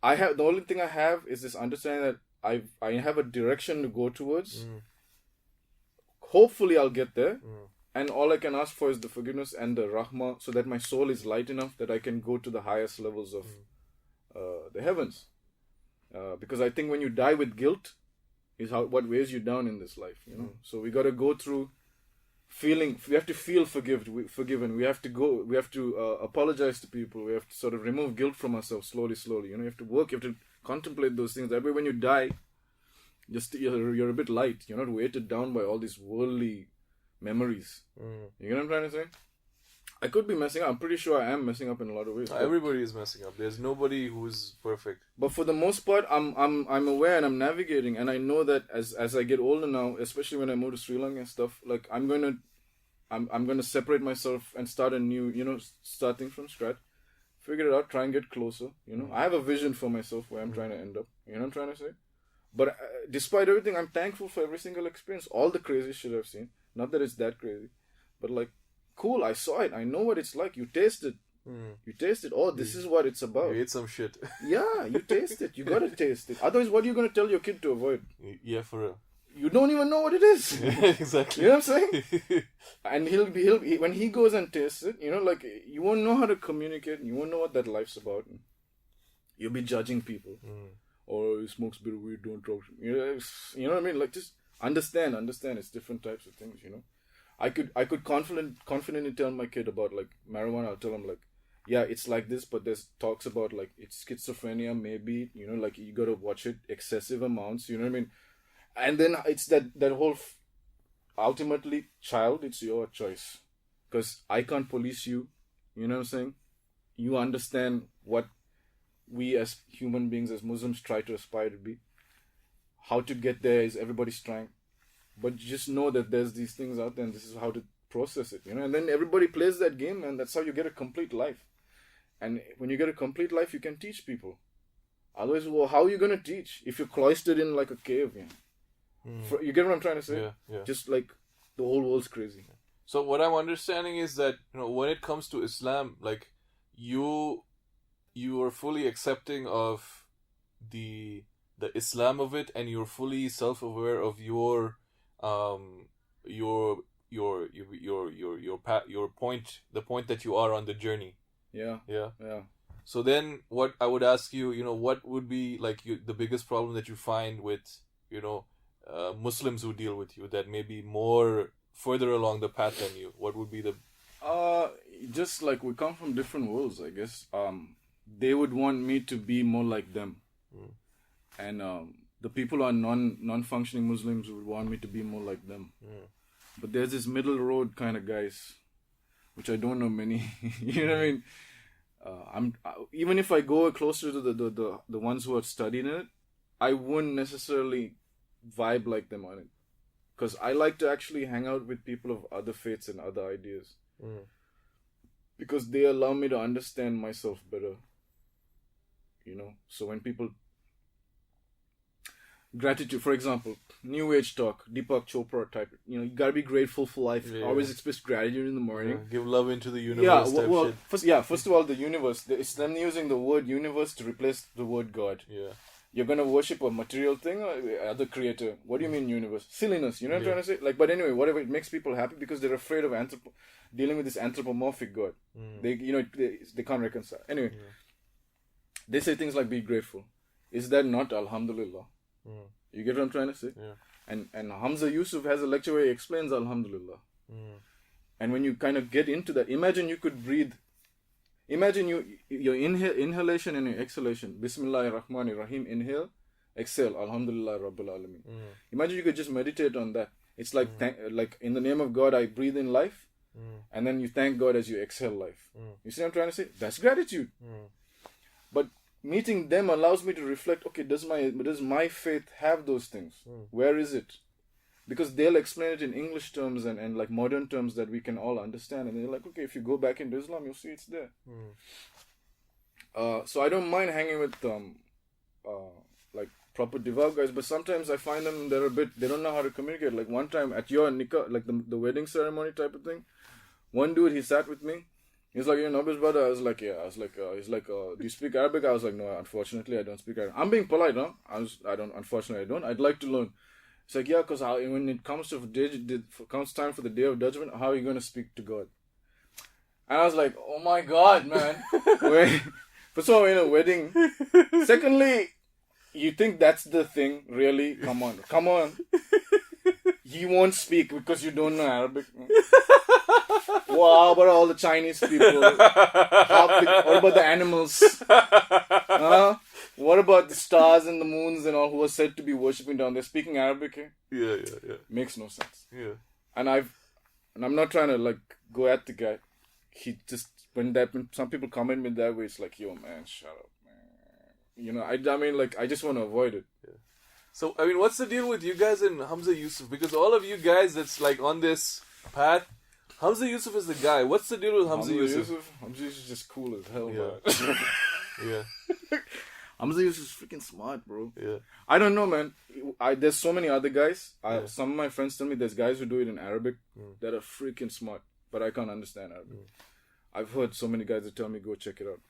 the only thing I have is this understanding that I have a direction to go towards. Hopefully I'll get there. And all I can ask for is the forgiveness and the rahmah, so that my soul is light enough that I can go to the highest levels of the heavens. Because I think when you die with guilt is what weighs you down in this life. So we got to go through feeling. We have to feel forgiven. We have to apologize to people. We have to sort of remove guilt from ourselves slowly. You have to work. You have to contemplate those things. That way, when you die, you're a bit light. You're not weighted down by all these worldly memories. You know what I'm trying to say? I could be messing up. I'm pretty sure I am messing up in a lot of ways. Everybody is messing up. There's nobody who's perfect. But for the most part, I'm aware and I'm navigating, and I know that as I get older now, especially when I move to Sri Lanka and stuff, like I'm gonna separate myself and start a new, starting from scratch, figure it out, try and get closer. I have a vision for myself where I'm trying to end up. You know what I'm trying to say? But despite everything, I'm thankful for every single experience, all the crazy shit I've seen. Not that it's that crazy, but like, cool, I saw it. I know what it's like. You taste it. You taste it. Oh, this is what it's about. You ate some shit. Yeah, you taste it. You gotta taste it. Otherwise, what are you gonna tell your kid to avoid? Yeah, for real. You don't even know what it is. Exactly. You know what I'm saying? And he'll when he goes and tastes it, like you won't know how to communicate. You won't know what that life's about. You'll be judging people. Or he smokes a bit of weed, don't talk. You know what I mean? Like, just understand. It's different types of things. I could confidently tell my kid about like marijuana. I'll tell him like, yeah, it's like this, but there's talks about like it's schizophrenia, maybe, you know, like you gotta watch it excessive amounts, you know what I mean? And then it's that whole ultimately, child, it's your choice, because I can't police you, you know what I'm saying? You understand what we as human beings, as Muslims, try to aspire to be. How to get there is everybody's trying, but just know that there's these things out there, and this is how to process it, you know. And then everybody plays that game, and that's how you get a complete life. And when you get a complete life, you can teach people. Otherwise, well, how are you gonna teach if you're cloistered in like a cave? You know? You get what I'm trying to say? Yeah. Just like the whole world's crazy. So what I'm understanding is that, you know, when it comes to Islam, like you are fully accepting of the Islam of it, and you're fully self-aware of your point, the point that you are on the journey. Yeah. So then, what I would ask you, you know, what would be like the biggest problem that you find with, you know, Muslims who deal with you that may be more further along the path than you? What would be the... Just like we come from different worlds, I guess. They would want me to be more like them. And the people who are non-functioning Muslims would want me to be more like them. But there's this middle road kind of guys, which I don't know many. You know what I mean? Even if I go closer to the ones who are studying it, I wouldn't necessarily vibe like them on it, because I like to actually hang out with people of other faiths and other ideas, because they allow me to understand myself better. You know, so when people gratitude, for example, New Age talk, Deepak Chopra type. You know, you gotta be grateful for life. Yeah. Always express gratitude in the morning. Yeah. Give love into the universe. First of all, the universe. It's them using the word universe to replace the word God. Yeah. You're gonna worship a material thing or other creator. What do you mean universe? Silliness. You know what I'm trying to say? Like, but anyway, whatever. It makes people happy because they're afraid of dealing with this anthropomorphic God. They can't reconcile. Anyway, they say things like be grateful. Is that not Alhamdulillah? You get what I'm trying to say? Yeah. And Hamza Yusuf has a lecture where he explains Alhamdulillah. And when you kind of get into that, imagine you could breathe. Imagine your inhalation and your exhalation. Bismillahir Rahmanir Rahim. Inhale, exhale. Alhamdulillah Rabbil Alameen. Imagine you could just meditate on that. It's like like in the name of God, I breathe in life, and then you thank God as you exhale life. You see what I'm trying to say? That's gratitude. But meeting them allows me to reflect, okay, does my faith have those things? Where is it? Because they'll explain it in English terms and like modern terms that we can all understand. And they're like, okay, if you go back into Islam, you'll see it's there. So I don't mind hanging with like proper devout guys, but sometimes I find them, they don't know how to communicate. Like one time at your nikah, like the wedding ceremony type of thing, one dude, he sat with me. He's like, you know, Nabi's brother. I was like, yeah. I was like, he's like, do you speak Arabic? I was like, no, unfortunately, I don't speak Arabic. I'm being polite, huh? Unfortunately, I don't. I'd like to learn. It's like, yeah, because when it comes comes time for the day of judgment, how are you going to speak to God? And I was like, oh my God, man. First of all, in a wedding. Secondly, you think that's the thing? Really? Come on. He won't speak because you don't know Arabic. Wow, what about all the Chinese people? What about the animals? What about the stars and the moons and all who are said to be worshipping down there? Speaking Arabic? Eh? Yeah. Makes no sense. Yeah. And I'm not trying to like go at the guy. He just when some people comment me that way, it's like, yo man, shut up, man. You know, I mean, like I just want to avoid it. Yeah. So I mean, what's the deal with you guys and Hamza Yusuf? Because all of you guys that's like on this path, Hamza Yusuf is the guy. What's the deal with Hamza Yusuf? Hamza Yusuf is just cool as hell, yeah. man. Yeah. Hamza Yusuf is freaking smart, bro. Yeah. I don't know, man. There's so many other guys. Some of my friends tell me there's guys who do it in Arabic that are freaking smart, but I can't understand Arabic. I've heard so many guys that tell me go check it out.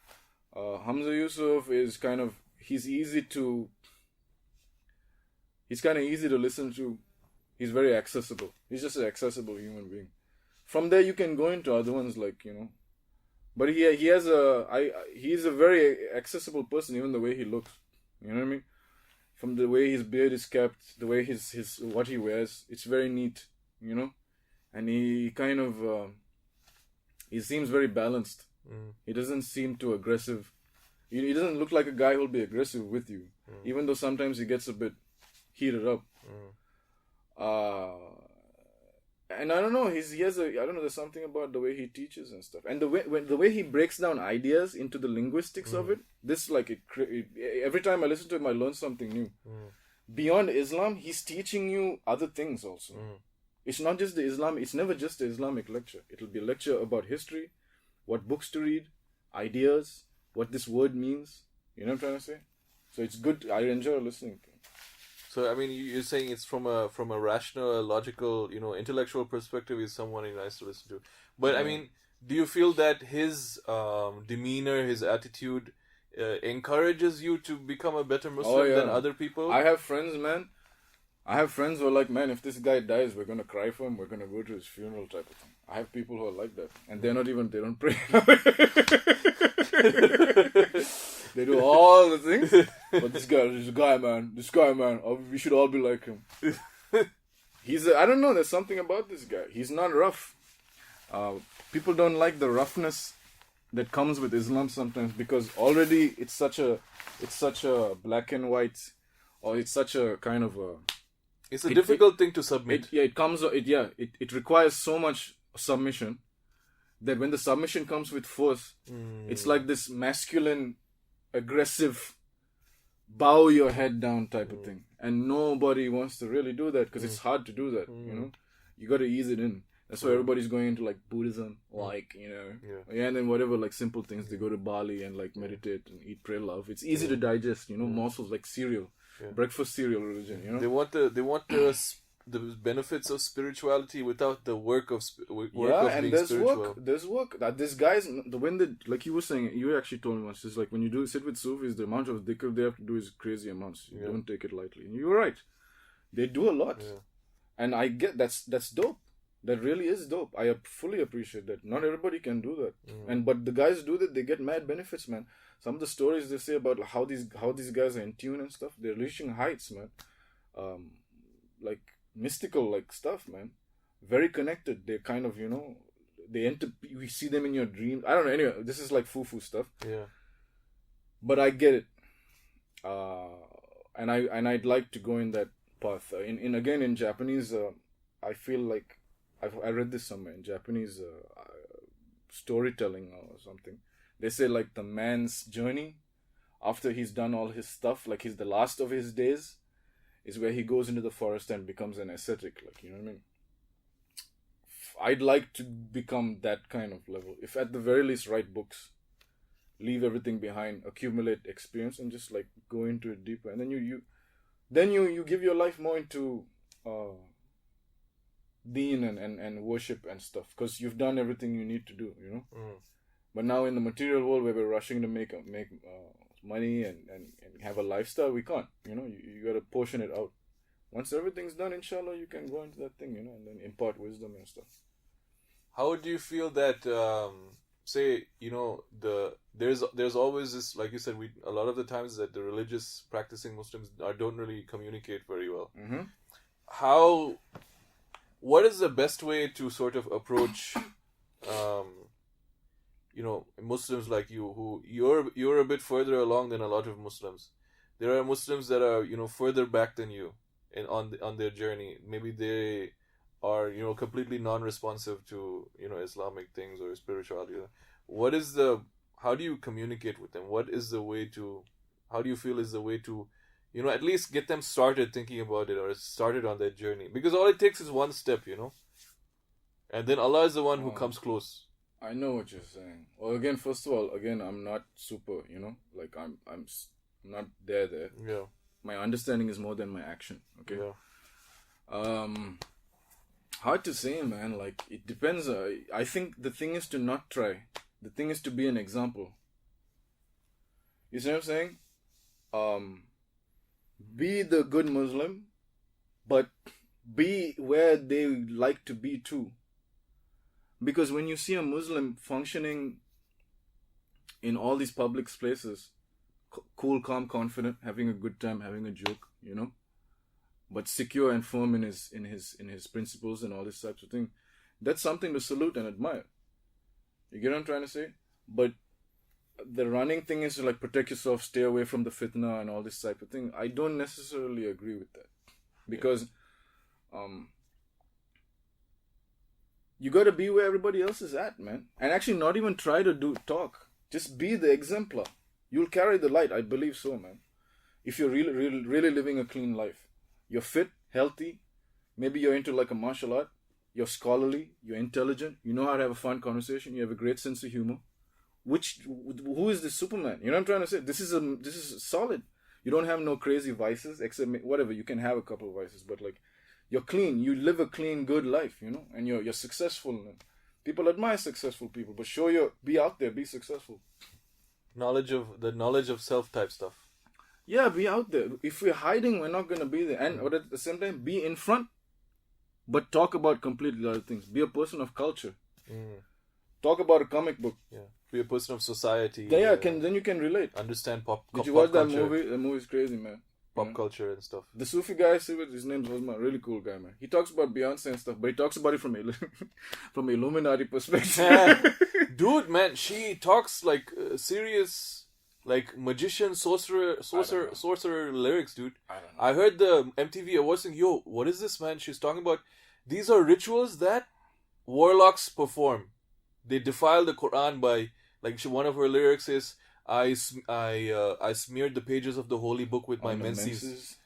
Hamza Yusuf is he's kind of easy to listen to. He's very accessible. He's just an accessible human being. From there, you can go into other ones like, you know. But he's a very accessible person, even the way he looks. You know what I mean? From the way his beard is kept, the way his what he wears, it's very neat, you know. And he kind of he seems very balanced. He doesn't seem too aggressive. He doesn't look like a guy who'll be aggressive with you, even though sometimes he gets a bit heated up. And I don't know, there's something about the way he teaches and stuff, and the way he breaks down ideas into the linguistics of it. This every time I listen to him, I learn something new. Beyond Islam, he's teaching you other things also. It's not just it's never just the Islamic lecture. It'll be a lecture about history, what books to read, ideas, what this word means. You know what I'm trying to say? So it's good. I enjoy listening to him. So I mean, you're saying it's from a rational, logical, intellectual perspective. He's someone nice to listen to. But I mean, do you feel that his demeanor, his attitude, encourages you to become a better Muslim than other people? I have friends, man. I have friends who are like, man, if this guy dies, we're gonna cry for him. We're gonna go to his funeral, type of thing. I have people who are like that, and they don't pray. They do all the things, but this guy, man, we should all be like him. I don't know, there's something about this guy. He's not rough. People don't like the roughness that comes with Islam sometimes, because already it's such a black and white, or it's such a kind of a... It's a difficult thing to submit. It requires so much submission that when the submission comes with force, it's like this masculine, aggressive, bow your head down type of thing. And nobody wants to really do that, because it's hard to do that, You got to ease it in. That's why everybody's going into like Buddhism, and then whatever, like simple things. They go to Bali and like meditate and eat, pray, love. It's easy to digest, morsels like cereal. Breakfast cereal religion, They want the benefits of spirituality without the work of being spiritual. There's work. That this guy's like you were saying, you actually told me once. It's like when you sit with Sufis, the amount of dhikr they have to do is crazy amounts. You don't take it lightly. And you're right. They do a lot, and I get that's dope. That really is dope. I fully appreciate that. Not everybody can do that, but the guys do that. They get mad benefits, man. Some of the stories they say about how these guys are in tune and stuff, they're reaching heights, man. Like mystical, like stuff, man. Very connected. They're kind of, they enter. We see them in your dreams. I don't know. Anyway, this is like foo stuff. Yeah. But I get it. And I'd like to go in that path. In Japanese, I feel like I read this somewhere in Japanese storytelling or something. They say like the man's journey after he's done all his stuff, like he's the last of his days, is where he goes into the forest and becomes an ascetic. Like, you know what I mean? I'd like to become that kind of level. If at the very least write books, leave everything behind, accumulate experience, and just like go into it deeper. And then you give your life more into deen and worship and stuff, because you've done everything you need to do, But now in the material world where we're rushing to make money and have a lifestyle, we can't. You got to portion it out. Once everything's done, inshallah, you can go into that thing, and then impart wisdom and stuff. How do you feel that, there's always this, like you said, a lot of the times that the religious practicing Muslims don't really communicate very well. What is the best way to sort of approach Muslims like you, who you're a bit further along than a lot of Muslims. There are Muslims that are further back than you on their journey. Maybe they are completely non-responsive to Islamic things or spirituality. How do you communicate with them? How do you feel is the way to at least get them started thinking about it, or started on that journey? Because all it takes is one step, and then Allah is the one who comes close. I know what you're saying. Well, again, first of all, I'm not super, like I'm not there. Yeah. My understanding is more than my action. Okay. Yeah. Hard to say, man. Like, it depends. I think the thing is to not try. The thing is to be an example. You see what I'm saying? Be the good Muslim, but be where they like to be too. Because when you see a Muslim functioning in all these public places, cool, calm, confident, having a good time, having a joke, but secure and firm in his principles and all these types of things, that's something to salute and admire. You get what I'm trying to say? But the running thing is to like protect yourself, stay away from the fitna and all this type of thing. I don't necessarily agree with that. Because you gotta be where everybody else is at, man. And actually not even try to talk. Just be the exemplar. You'll carry the light. I believe so, man. If you're really living a clean life. You're fit, healthy. Maybe you're into like a martial art. You're scholarly. You're intelligent. You know how to have a fun conversation. You have a great sense of humor. Who is the Superman? You know what I'm trying to say? This is solid. You don't have no crazy vices, except whatever. You can have a couple of vices, but like, you're clean. You live a clean, good life, you know, and you're successful. People admire successful people, but be out there, be successful. Knowledge of self type stuff. Yeah, be out there. If we're hiding, we're not gonna be there. And but at the same time, be in front, but talk about completely other things. Be a person of culture. Talk about a comic book. Yeah. Be a person of society. Yeah, then you can relate. Understand pop. Did you watch that culture. movie? The movie's crazy, man. Pop culture and stuff. The Sufi guy, his name was a really cool guy, man. He talks about Beyonce and stuff, but he talks about it from from Illuminati perspective. Dude, man, she talks like serious, like magician, sorcerer lyrics, dude. I don't know. I heard the MTV Awards thing. Yo, what is this, man? She's talking about these are rituals that warlocks perform. They defile the Quran by, like, one of her lyrics is, I smeared the pages of the holy book with my menses.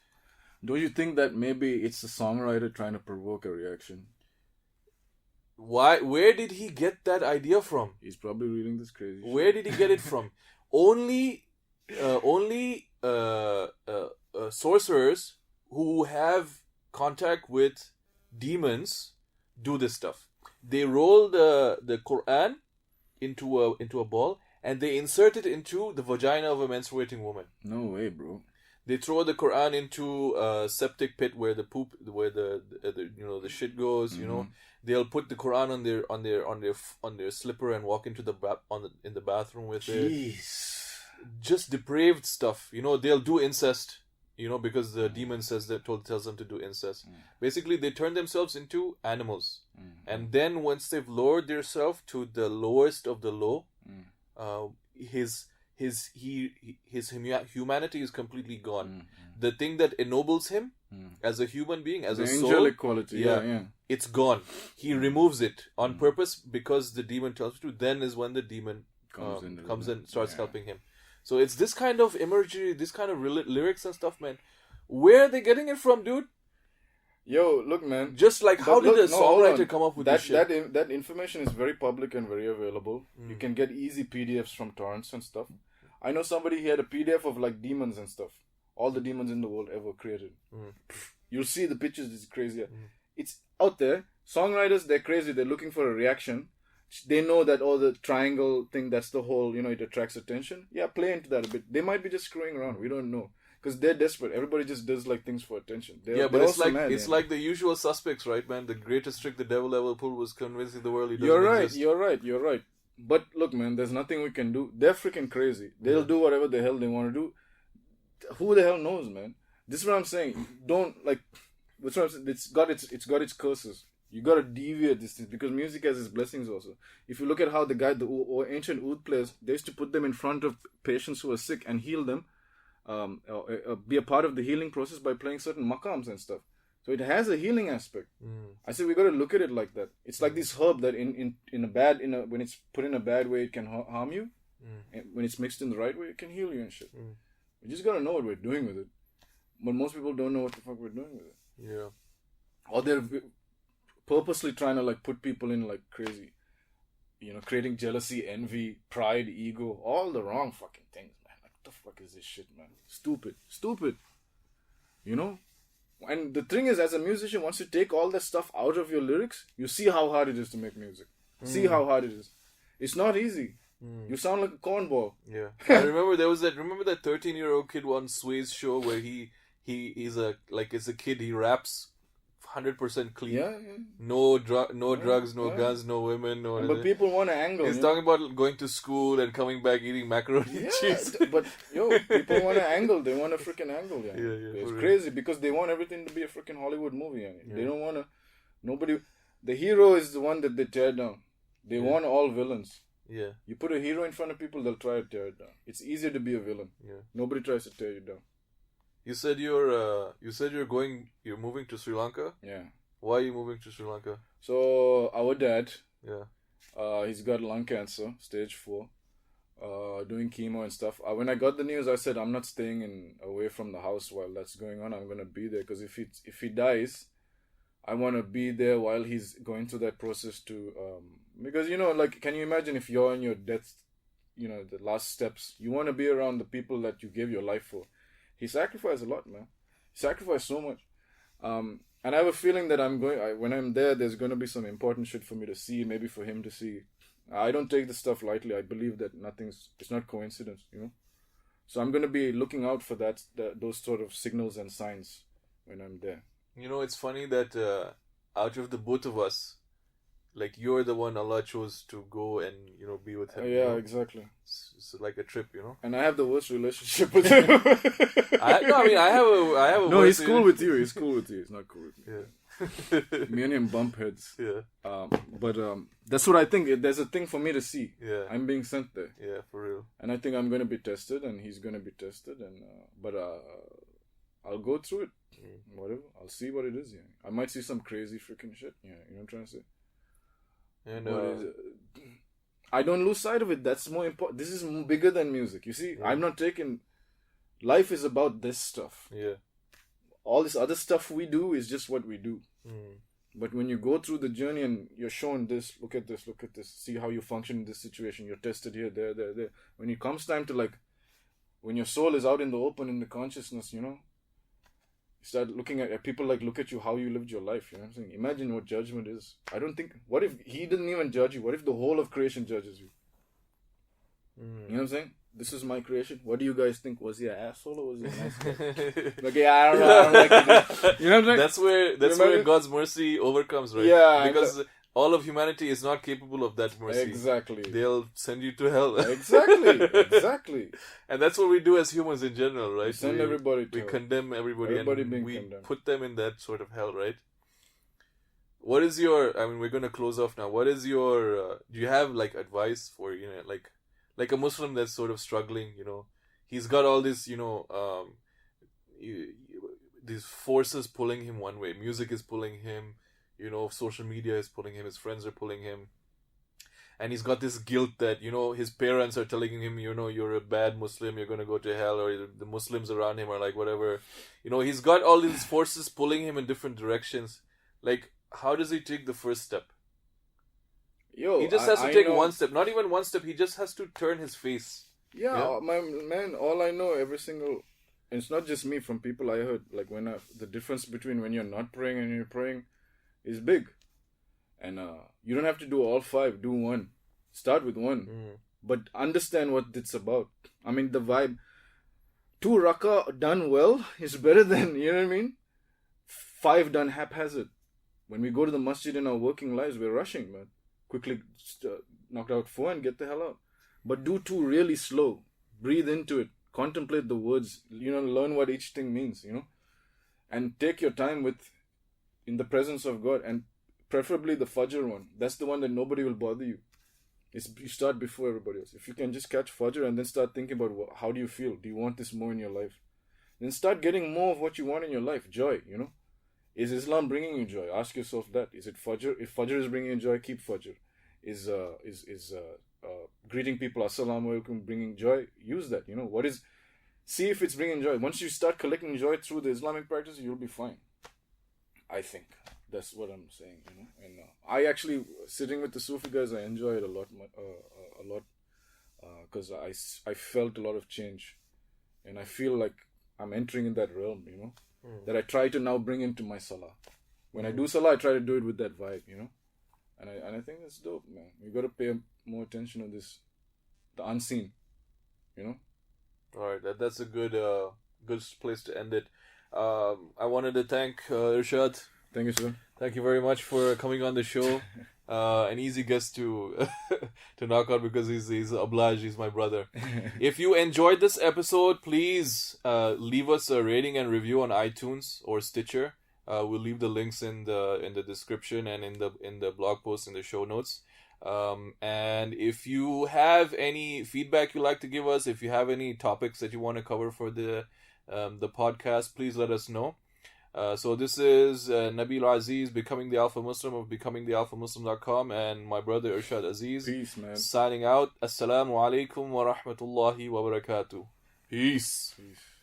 Do you think that maybe it's the songwriter trying to provoke a reaction? Why? Where did he get that idea from? He's probably reading this crazy shit. Where did he get it from? Only sorcerers who have contact with demons do this stuff. They roll the Quran into a ball and they insert it into the vagina of a menstruating woman. No way, bro. They throw the Quran into a septic pit where the shit goes. You know, they'll put the Quran on their slipper and walk into in the bathroom with it. Just depraved stuff. You know, they'll do incest. You know, because the demon tells them to do incest. Basically, they turn themselves into animals. And then once they've lowered themselves to the lowest of the low, his humanity is completely gone. The thing that ennobles him as a human being, as a soul, angelic quality, yeah, it's gone. He removes it on purpose because the demon tells him to. Then is when the demon comes and starts helping him. So it's this kind of imagery, this kind of lyrics and stuff, man. Where are they getting it from, dude? Yo, look, man. Just like, how did a songwriter come up with this shit? That information is very public and very available. You can get easy PDFs from torrents and stuff. I know somebody, he had a PDF of like demons and stuff. All the demons in the world ever created. You'll see the pictures, it's crazy. It's out there. Songwriters, they're crazy. They're looking for a reaction. They know that the triangle thing, that's the whole, it attracts attention. Yeah, play into that a bit. They might be just screwing around. We don't know. Because they're desperate. Everybody just does like things for attention. But it's like the usual suspects, right, man? The greatest trick the devil ever pulled was convincing the world he doesn't exist. You're right. But look, man, there's nothing we can do. They're freaking crazy. They'll do whatever the hell they want to do. Who the hell knows, man? This is what I'm saying. Don't, like, that's what I'm saying. It's got its curses. You gotta deviate these things because music has its blessings also. If you look at how the ancient oud players, they used to put them in front of patients who were sick and heal them, be a part of the healing process by playing certain maqams and stuff. So it has a healing aspect. I say we gotta look at it like that. It's like this herb that when it's put in a bad way, it can harm you. And when it's mixed in the right way, it can heal you and shit. We just gotta know what we're doing with it. But most people don't know what the fuck we're doing with it. Yeah. Or they're purposely trying to like put people in like crazy, creating jealousy, envy, pride, ego, all the wrong fucking things, man. Like, what the fuck is this shit, man? Stupid. And the thing is, as a musician, once you take all that stuff out of your lyrics, you see how hard it is to make music. See how hard it is. It's not easy. You sound like a cornball. Yeah. I remember that 13-year-old kid on Sway's show where he's as a kid, he raps 100% clean. Yeah. No drugs, no guns, no women, no anything. But people want to angle. He's talking about going to school and coming back eating macaroni and cheese. But people want to angle. They want a freaking angle. Yeah. It's crazy because they want everything to be a freaking Hollywood movie. They don't want to. The hero is the one that they tear down. They want all villains. Yeah. You put a hero in front of people, they'll try to tear it down. It's easier to be a villain. Yeah. Nobody tries to tear you down. You said you're moving to Sri Lanka? Yeah. Why are you moving to Sri Lanka? So our dad, Yeah. he's got lung cancer, stage 4, doing chemo and stuff. When I got the news, I said I'm not staying away from the house while that's going on. I'm gonna be there because if he dies, I want to be there while he's going through that process to because like, can you imagine if you're in your death, the last steps, you want to be around the people that you gave your life for. He sacrificed a lot, man. He sacrificed so much. And I have a feeling that when I'm there, there's going to be some important shit for me to see, maybe for him to see. I don't take this stuff lightly. I believe that it's not coincidence, So I'm going to be looking out for those sort of signals and signs when I'm there. It's funny that out of the both of us, like, you're the one Allah chose to go and be with him. Yeah, exactly. It's like a trip, And I have the worst relationship with him. I have a. No, he's cool with you. He's cool with you. He's not cool with me. Yeah. Me and him bump heads. Yeah. But that's what I think. There's a thing for me to see. Yeah. I'm being sent there. Yeah, for real. And I think I'm going to be tested, and he's going to be tested, and but I'll go through it. Whatever. I'll see what it is. Yeah. I might see some crazy freaking shit. Yeah, you know what I'm trying to say. And I don't lose sight of it. That's more important. This is bigger than music. You see, I'm not taking. Life is about this stuff. Yeah. All this other stuff we do is just what we do. But when you go through the journey and you're shown this, look at this, see how you function in this situation. You're tested here, there. When it comes time to, when your soul is out in the open in the consciousness, you start looking at people, look at you, how you lived your life. You know what I'm saying? Imagine what judgment is. I don't think. What if he didn't even judge you? What if the whole of creation judges you? You know what I'm saying? This is my creation. What do you guys think? Was he an asshole or was he a nice guy? I don't know. I don't like it. You know what I'm saying? That's where God's mercy overcomes, right? Yeah. Because all of humanity is not capable of that mercy. Exactly. They'll send you to hell. Exactly. And that's what we do as humans in general, right? We send everybody to We hell. condemn everybody and we condemned. put them in that sort of hell, right? What is your... we're going to close off now. What is your... do you have, advice for, like a Muslim that's sort of struggling, He's got all this, these forces pulling him one way. Music is pulling him. Social media is pulling him, his friends are pulling him. And he's got this guilt that, his parents are telling him, you're a bad Muslim, you're going to go to hell, or the Muslims around him are like, whatever. He's got all these forces pulling him in different directions. How does he take the first step? He just has to take one step. Not even one step, he just has to turn his face. Yeah, my man, all I know, and it's not just me, from people I heard, the difference between when you're not praying and you're praying is big. And you don't have to do all 5, do 1. Start with 1. But understand what it's about. The vibe. 2 rakah done well is better than, you know what I mean? 5 done haphazard. When we go to the masjid in our working lives, we're rushing, man. Quickly knock out 4 and get the hell out. But do 2 really slow. Breathe into it. Contemplate the words. Learn what each thing means, And take your time in the presence of God, and preferably the Fajr one. That's the one that nobody will bother you. You start before everybody else. If you can just catch Fajr and then start thinking about how do you feel? Do you want this more in your life? Then start getting more of what you want in your life. Joy, Is Islam bringing you joy? Ask yourself that. Is it Fajr? If Fajr is bringing you joy, keep Fajr. Is greeting people, Assalamu alaikum, bringing joy? Use that. See if it's bringing joy. Once you start collecting joy through the Islamic practice, you'll be fine. I think that's what I'm saying, And I actually, sitting with the Sufi guys, I enjoy it a lot, because I felt a lot of change, and I feel like I'm entering in that realm, that I try to now bring into my salah. When I do salah, I try to do it with that vibe, and I think that's dope, man. We got to pay more attention to this, the unseen, All right, that's a good place to end it. I wanted to thank Irshad. Thank you, sir. Thank you very much for coming on the show. An easy guest to knock out because he's obliged. He's my brother. If you enjoyed this episode, please leave us a rating and review on iTunes or Stitcher. We'll leave the links in the description and in the blog post in the show notes. And if you have any feedback you'd like to give us, if you have any topics that you want to cover for the podcast, please let us know. So this is Nabil Aziz, Becoming the Alpha Muslim of becomingthealphamuslim.com, and my brother Irshad Aziz. Peace, man. Signing out. Assalamu alaikum wa rahmatullahi wa barakatuh. Peace. Peace.